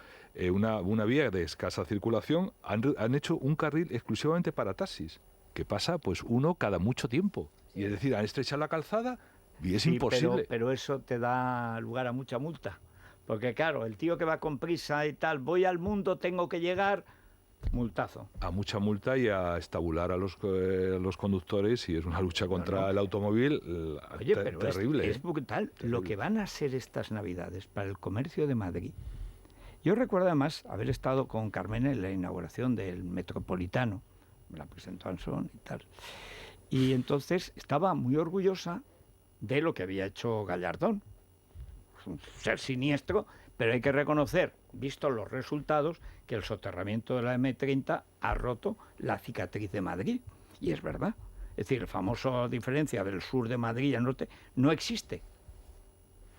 una vía de escasa circulación, han hecho un carril exclusivamente para taxis, que pasa pues uno cada mucho tiempo. Y es decir, han estrechado la calzada y es Sí, imposible. pero eso te da lugar a mucha multa. Porque claro, el tío que va con prisa y tal, voy al Mundo, tengo que llegar, multazo. A mucha multa y a estabular a los conductores, y es una lucha contra el automóvil Oye, pero terrible. es brutal lo que van a ser estas Navidades para el comercio de Madrid. Yo recuerdo además haber estado con Carmen en la inauguración del Metropolitano, me la presentó Ansón y tal. Y entonces estaba muy orgullosa de lo que había hecho Gallardón. Es un ser siniestro, pero hay que reconocer, vistos los resultados, que el soterramiento de la M30 ha roto la cicatriz de Madrid. Y es verdad. Es decir, la famosa diferencia del sur de Madrid y el norte no existe.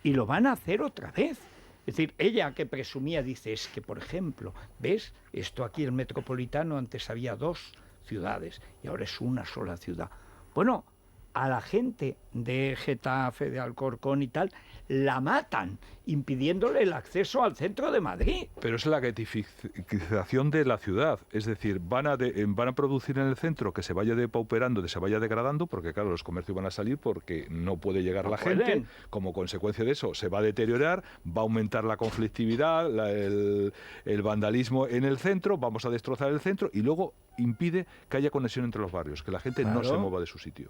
Y lo van a hacer otra vez. Es decir, ella que presumía, dice, es que, por ejemplo, ¿ves? Esto aquí, el Metropolitano, antes había 2 ciudades y ahora es una sola ciudad. Bueno, a la gente de Getafe, de Alcorcón y tal, la matan, impidiéndole el acceso al centro de Madrid. Pero es la getificación de la ciudad, es decir, van a producir en el centro que se vaya depauperando, que se vaya degradando, porque claro, los comercios van a salir porque no puede llegar la gente, como consecuencia de eso se va a deteriorar, va a aumentar la conflictividad, el vandalismo en el centro, vamos a destrozar el centro, y luego impide que haya conexión entre los barrios, que la gente no se mueva de su sitio.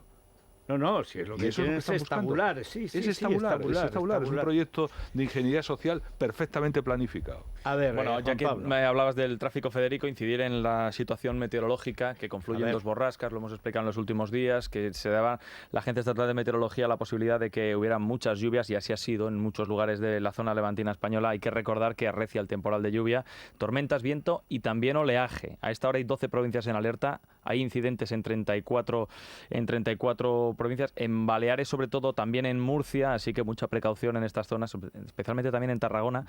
No, si es lo que quieren es estabular. Es estabular, es un proyecto de ingeniería social perfectamente planificado. A ver, bueno, ya que me hablabas del tráfico, Federico, incidir en la situación meteorológica, que confluyen dos borrascas, lo hemos explicado en los últimos días, que se daba la gente estatal de meteorología la posibilidad de que hubiera muchas lluvias, y así ha sido en muchos lugares de la zona levantina española. Hay que recordar que arrecia el temporal de lluvia, tormentas, viento y también oleaje. A esta hora hay 12 provincias en alerta, hay incidentes en 34 provincias, en Baleares sobre todo, también en Murcia, así que mucha precaución en estas zonas, especialmente también en Tarragona,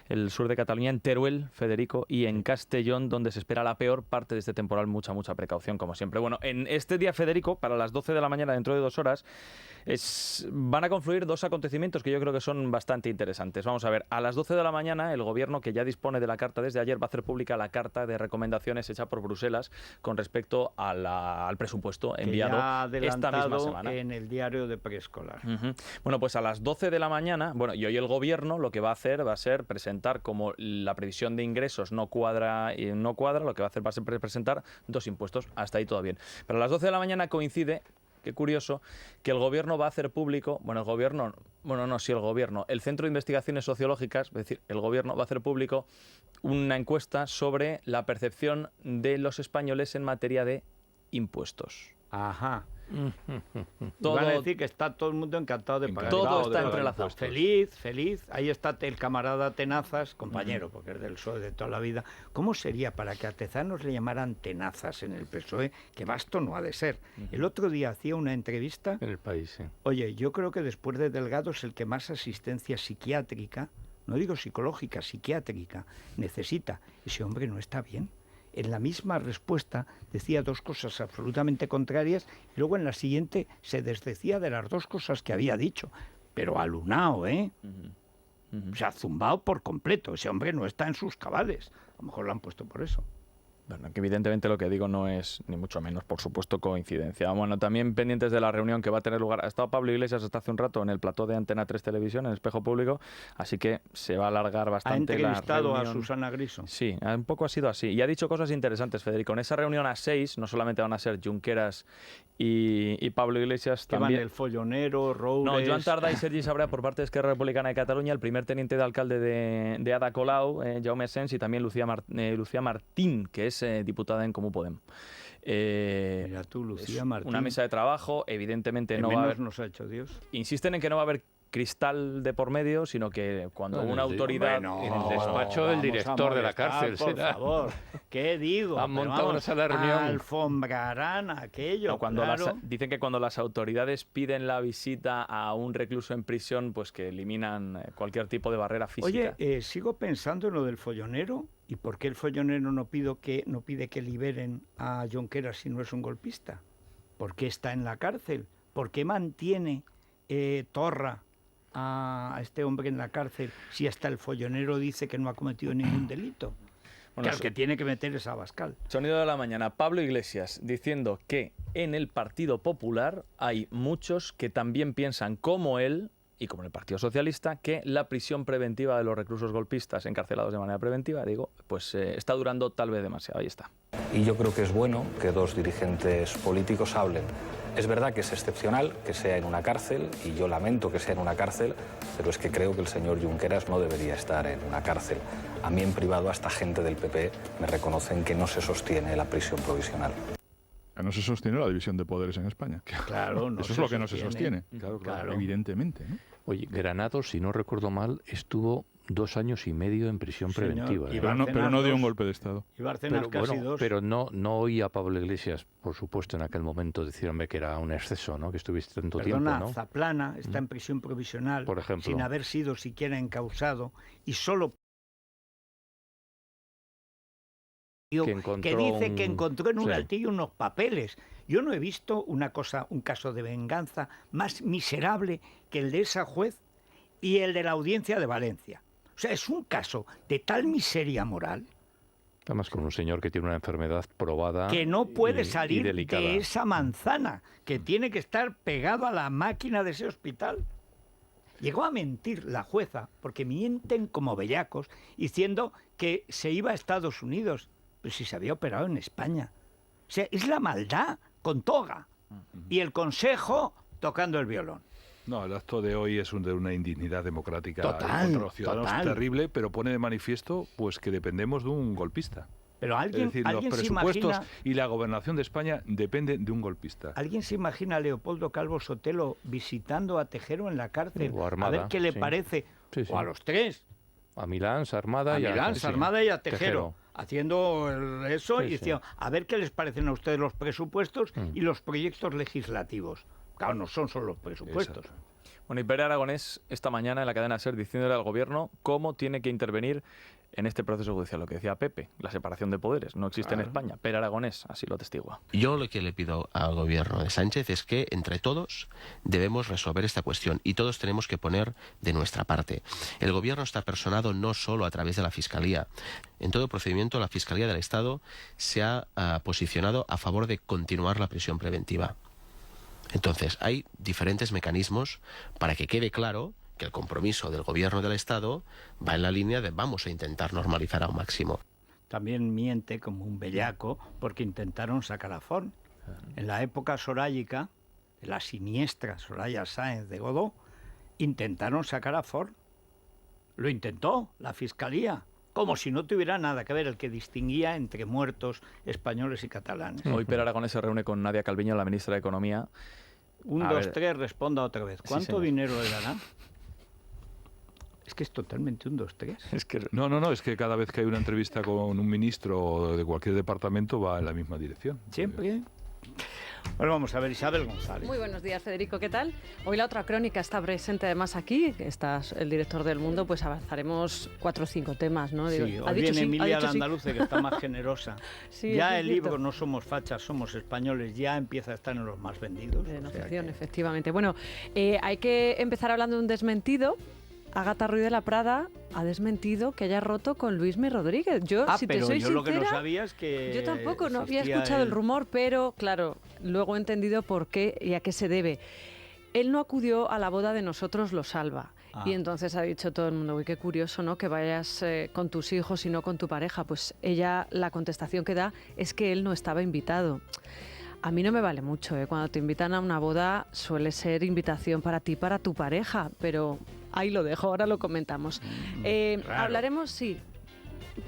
el sur de Cataluña, en Teruel, Federico, y en Castellón, donde se espera la peor parte de este temporal. Mucha precaución, como siempre. Bueno, en este día, Federico, para las 12 de la mañana, dentro de 2 horas, van a confluir dos acontecimientos que yo creo que son bastante interesantes. Vamos a ver, a las 12 de la mañana, el Gobierno, que ya dispone de la carta desde ayer, va a hacer pública la carta de recomendaciones hecha por Bruselas con respecto al presupuesto enviado esta misma semana. En el diario de preescolar. Bueno, pues a las 12 de la mañana, y hoy el Gobierno lo que va a hacer va a ser presentar, como la previsión de ingresos no cuadra, lo que va a hacer va a ser presentar dos impuestos. Hasta ahí todo bien. Pero a las 12 de la mañana coincide, qué curioso, que el Gobierno va a hacer público, el Centro de Investigaciones Sociológicas, es decir, el Gobierno va a hacer público una encuesta sobre la percepción de los españoles en materia de impuestos. Ajá. Van a decir que está todo el mundo encantado de pagar. Todo está entrelazado. Feliz. Ahí está el camarada Tenazas, compañero, porque es del PSOE de toda la vida. ¿Cómo sería para que a Tezanos le llamaran Tenazas en el PSOE? Que basto no ha de ser. El otro día hacía una entrevista. En el País, sí. Oye, yo creo que después de Delgado es el que más asistencia psiquiátrica, no digo psicológica, psiquiátrica, necesita. Ese hombre no está bien. En la misma respuesta decía dos cosas absolutamente contrarias y luego en la siguiente se desdecía de las dos cosas que había dicho. Pero alunao, ¿eh? Se ha zumbado por completo. Ese hombre no está en sus cabales. A lo mejor lo han puesto por eso. Bueno, que evidentemente lo que digo no es ni mucho menos, por supuesto, coincidencia. Bueno, también pendientes de la reunión que va a tener lugar. Ha estado Pablo Iglesias hasta hace un rato en el plató de Antena 3 Televisión, en el Espejo Público, así que se va a alargar bastante la reunión. ¿Ha entrevistado a Susana Griso? Sí, un poco ha sido así. Y ha dicho cosas interesantes, Federico. En esa reunión a 6 no solamente van a ser Junqueras y Pablo Iglesias, también... Van el Follonero, Roures... No, Joan Tardá y Sergi Sabrià por parte de Esquerra Republicana de Cataluña, el primer teniente de alcalde de Ada Colau, Jaume Sens, y también Lucía Martín, que es diputada en Comú Podem. Mira tú, Lucía Martín. Una mesa de trabajo, evidentemente no va a haber... nos ha hecho Dios. Insisten en que no va a haber cristal de por medio, sino que cuando una autoridad... en el despacho del director de la cárcel. Por favor, ¿qué digo? Han montado una sala de reunión. Alfombrarán aquello, cuando claro. Dicen que cuando las autoridades piden la visita a un recluso en prisión, pues que eliminan cualquier tipo de barrera física. Oye, sigo pensando en lo del follonero. ¿Y por qué el follonero no pide que liberen a Junqueras si no es un golpista? ¿Por qué está en la cárcel? ¿Por qué mantiene Torra a este hombre en la cárcel si hasta el follonero dice que no ha cometido ningún delito? Bueno, que tiene que meter es Abascal. Sonido de la mañana. Pablo Iglesias diciendo que en el Partido Popular hay muchos que también piensan como él y como en el Partido Socialista, que la prisión preventiva de los reclusos golpistas encarcelados de manera preventiva, está durando tal vez demasiado. Ahí está. Y yo creo que es bueno que dos dirigentes políticos hablen. Es verdad que es excepcional que sea en una cárcel, y yo lamento que sea en una cárcel, pero es que creo que el señor Junqueras no debería estar en una cárcel. A mí en privado, hasta gente del PP me reconocen que no se sostiene la prisión provisional. No se sostiene la división de poderes en España. Claro, no. Eso es lo que no se sostiene. Claro. Evidentemente, ¿no? Oye, Granados, si no recuerdo mal, estuvo 2 años y medio en prisión preventiva. Pero no dio un golpe de Estado. Y Bárcenas casi 2. Pero no oí a Pablo Iglesias, por supuesto, en aquel momento decirme que era un exceso, ¿no? Que estuviste tanto tiempo, ¿no? Zaplana está en prisión provisional, por ejemplo, sin haber sido siquiera encausado, y solo... que dice que encontró en un altillo unos papeles. Yo no he visto un caso de venganza más miserable que el de esa juez y el de la Audiencia de Valencia. O sea, es un caso de tal miseria moral. Además con un señor que tiene una enfermedad probada, que no puede salir de esa manzana, que tiene que estar pegado a la máquina de ese hospital. Llegó a mentir la jueza, porque mienten como bellacos, diciendo que se iba a Estados Unidos. Pero si se había operado en España. O sea, es la maldad con toga. Y el Consejo tocando el violón. No, el acto de hoy es de una indignidad democrática Total, contra los ciudadanos total. terrible, pero pone de manifiesto pues que dependemos de un golpista. Pero alguien, es decir, ¿alguien los se presupuestos imagina, y la gobernación de España dependen de un golpista. ¿alguien se imagina a Leopoldo Calvo Sotelo visitando a Tejero en la cárcel? O Armada, a ver qué le sí. parece. Sí, sí. O a los tres. A Milán, Armada A y Milán, sí. Sarmada y a Tejero. Haciendo eso Sí, y sí. diciendo, a ver qué les parecen a ustedes los presupuestos y los proyectos legislativos. Claro, no son solo los presupuestos. Exacto. Bueno, y Pere Aragonés esta mañana en la cadena SER diciéndole al gobierno cómo tiene que intervenir en este proceso judicial. Lo que decía Pepe, la separación de poderes no existe en España. Pere Aragonés así lo atestigua. Yo lo que le pido al gobierno de Sánchez es que entre todos debemos resolver esta cuestión y todos tenemos que poner de nuestra parte. El gobierno está personado no solo a través de la Fiscalía. En todo procedimiento la Fiscalía del Estado se ha posicionado a favor de continuar la prisión preventiva. Entonces, hay diferentes mecanismos para que quede claro que el compromiso del gobierno del Estado va en la línea de vamos a intentar normalizar al máximo. También miente como un bellaco porque intentaron sacar a Forn. En la época soráyica, la siniestra Soraya Sáenz de Godó, intentaron sacar a Forn. Lo intentó la Fiscalía, como si no tuviera nada que ver, el que distinguía entre muertos españoles y catalanes. Hoy Pere Aragonés se reúne con Nadia Calviño, la ministra de Economía. 1, A 2, ver. 3, responda otra vez. Sí, ¿Cuánto señor. dinero le dará? Es que es totalmente 1, 2, 3. Es que No, es que cada vez que hay una entrevista con un ministro de cualquier departamento va en la misma dirección. Siempre. Bueno, vamos a ver, Isabel González. Muy buenos días, Federico, ¿qué tal? Hoy la otra crónica está presente además aquí, estás el director del Mundo, pues avanzaremos 4 o 5 temas, ¿no? Sí, Digo, hoy viene Emilia sí. Landaluce, que está más generosa. Sí, Ya es el cierto. libro No somos fachas, somos españoles, ya empieza a estar en los más vendidos. En o sea afección, que- efectivamente. Bueno, hay que empezar hablando de un desmentido. Agatha Ruiz de la Prada ha desmentido que haya roto con Luismi Rodríguez. Yo, si te pero soy yo lo que no sincera, sabía es que yo tampoco, no había existía escuchado el el- rumor, pero claro, luego he entendido por qué y a qué se debe. Él no acudió a la boda de Nosotros lo salva. Ah. Y entonces ha dicho todo el mundo, uy, qué curioso, ¿no? Que vayas con tus hijos y no con tu pareja. Pues ella, la contestación que da es que él no estaba invitado. A mí no me vale mucho, ¿eh? Cuando te invitan a una boda suele ser invitación para ti, para tu pareja, pero ahí lo dejo, ahora lo comentamos. raro. Hablaremos, sí, un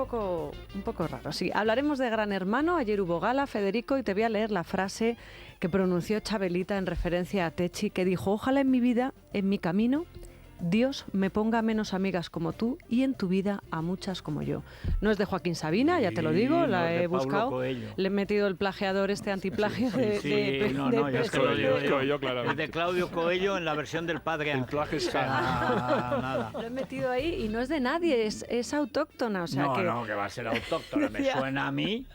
poco raro, sí. Hablaremos de Gran Hermano, ayer hubo gala, Federico, y te voy a leer la frase que pronunció Chabelita en referencia a Techi, que dijo, ojalá en mi vida, en mi camino, Dios me ponga menos amigas como tú y en tu vida a muchas como yo. No es de Joaquín Sabina, ya te lo digo, no la es de he Paulo buscado. Coelho. Le he metido el plagiador, este antiplagio de... Sí, de- no, de- ya de- te lo digo de- yo. Es de Claudio Coelho en la versión del padre Ángel. plagio es nada. Lo he metido ahí y no es de nadie, es autóctona, o sea No, que... no, que va a ser autóctona, me Decía- suena a mí.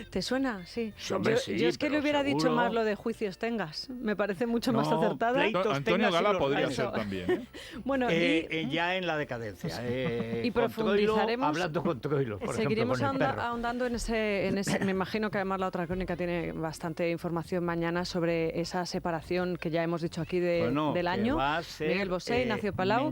¿Te suena? Sí. Hombre, yo, sí, yo es que le pero hubiera dicho seguro. más lo de juicios tengas. Me parece mucho más No, acertado. pleitos Antonio tengas y Gala los podría hay. ser también. ¿eh? Bueno, Ya en la decadencia. y con Troilo, profundizaremos. hablando con Troilo, por Seguiremos ejemplo, con el perro. ahondando en ese. Me imagino que además la otra crónica tiene bastante información mañana sobre esa separación que ya hemos dicho aquí Bueno, del que año. va a ser, Miguel Bosé, Ignacio Palau.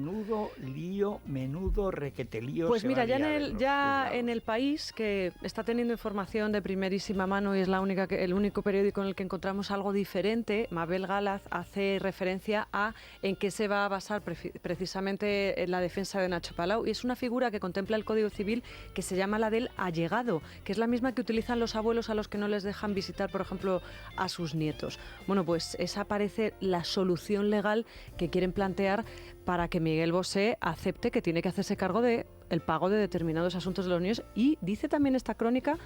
Menudo requetelío. Pues se mira, va a ya liar los ya en El País, que está teniendo información de primerísima mano y es el único periódico en el que encontramos algo diferente, Mabel Gálaz hace referencia a en qué se va a basar precisamente en la defensa de Nacho Palau, y es una figura que contempla el Código Civil que se llama la del allegado, que es la misma que utilizan los abuelos a los que no les dejan visitar, por ejemplo, a sus nietos. Bueno, pues esa parece la solución legal que quieren plantear para que Miguel Bosé acepte que tiene que hacerse cargo de el pago de determinados asuntos de los niños, y dice también esta crónica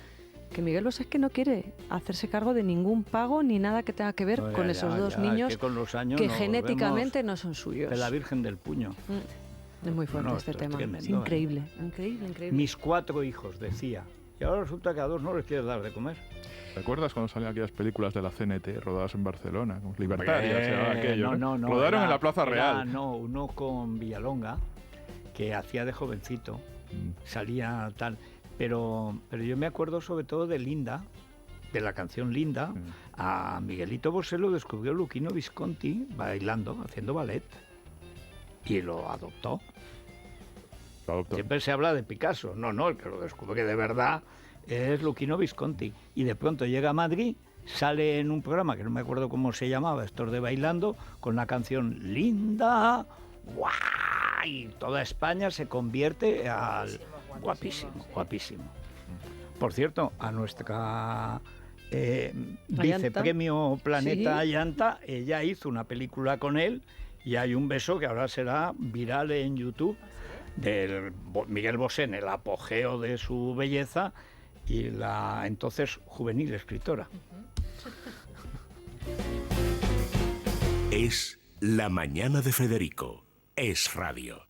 que Miguel Bosé es que no quiere hacerse cargo de ningún pago ni nada que tenga que ver Pues con ya, esos dos ya, niños que con los años que nos genéticamente no son suyos. de la Virgen del Puño. Es muy fuerte No, este esto es tema. tremendo, Es increíble, increíble. Mis 4 hijos, decía. Y ahora resulta que a 2 no les quieres dar de comer. ¿Te acuerdas cuando salían aquellas películas de la CNT rodadas en Barcelona? Libertarias, se llamaba aquello. No. Rodaron en la Plaza Real. No, uno con Villalonga, que hacía de jovencito. Salía tal. Pero yo me acuerdo sobre todo de Linda, de la canción Linda. A Miguelito Bosé lo descubrió Luchino Visconti bailando, haciendo ballet. Y lo adoptó. Siempre se habla de Picasso. No, el que lo descubre de verdad es Luchino Visconti. Y de pronto llega a Madrid sale en un programa que no me acuerdo cómo se llamaba, estos de Bailando, con la canción Linda, ¡guau! Y toda España se convierte al... Guapísimo, guapísimo. Por cierto, a nuestra vicepremio Planeta Ayanta, ella hizo una película con él y hay un beso que ahora será viral en YouTube de Miguel Bosé, en el apogeo de su belleza, y la entonces juvenil escritora. Es La mañana de Federico. Es radio.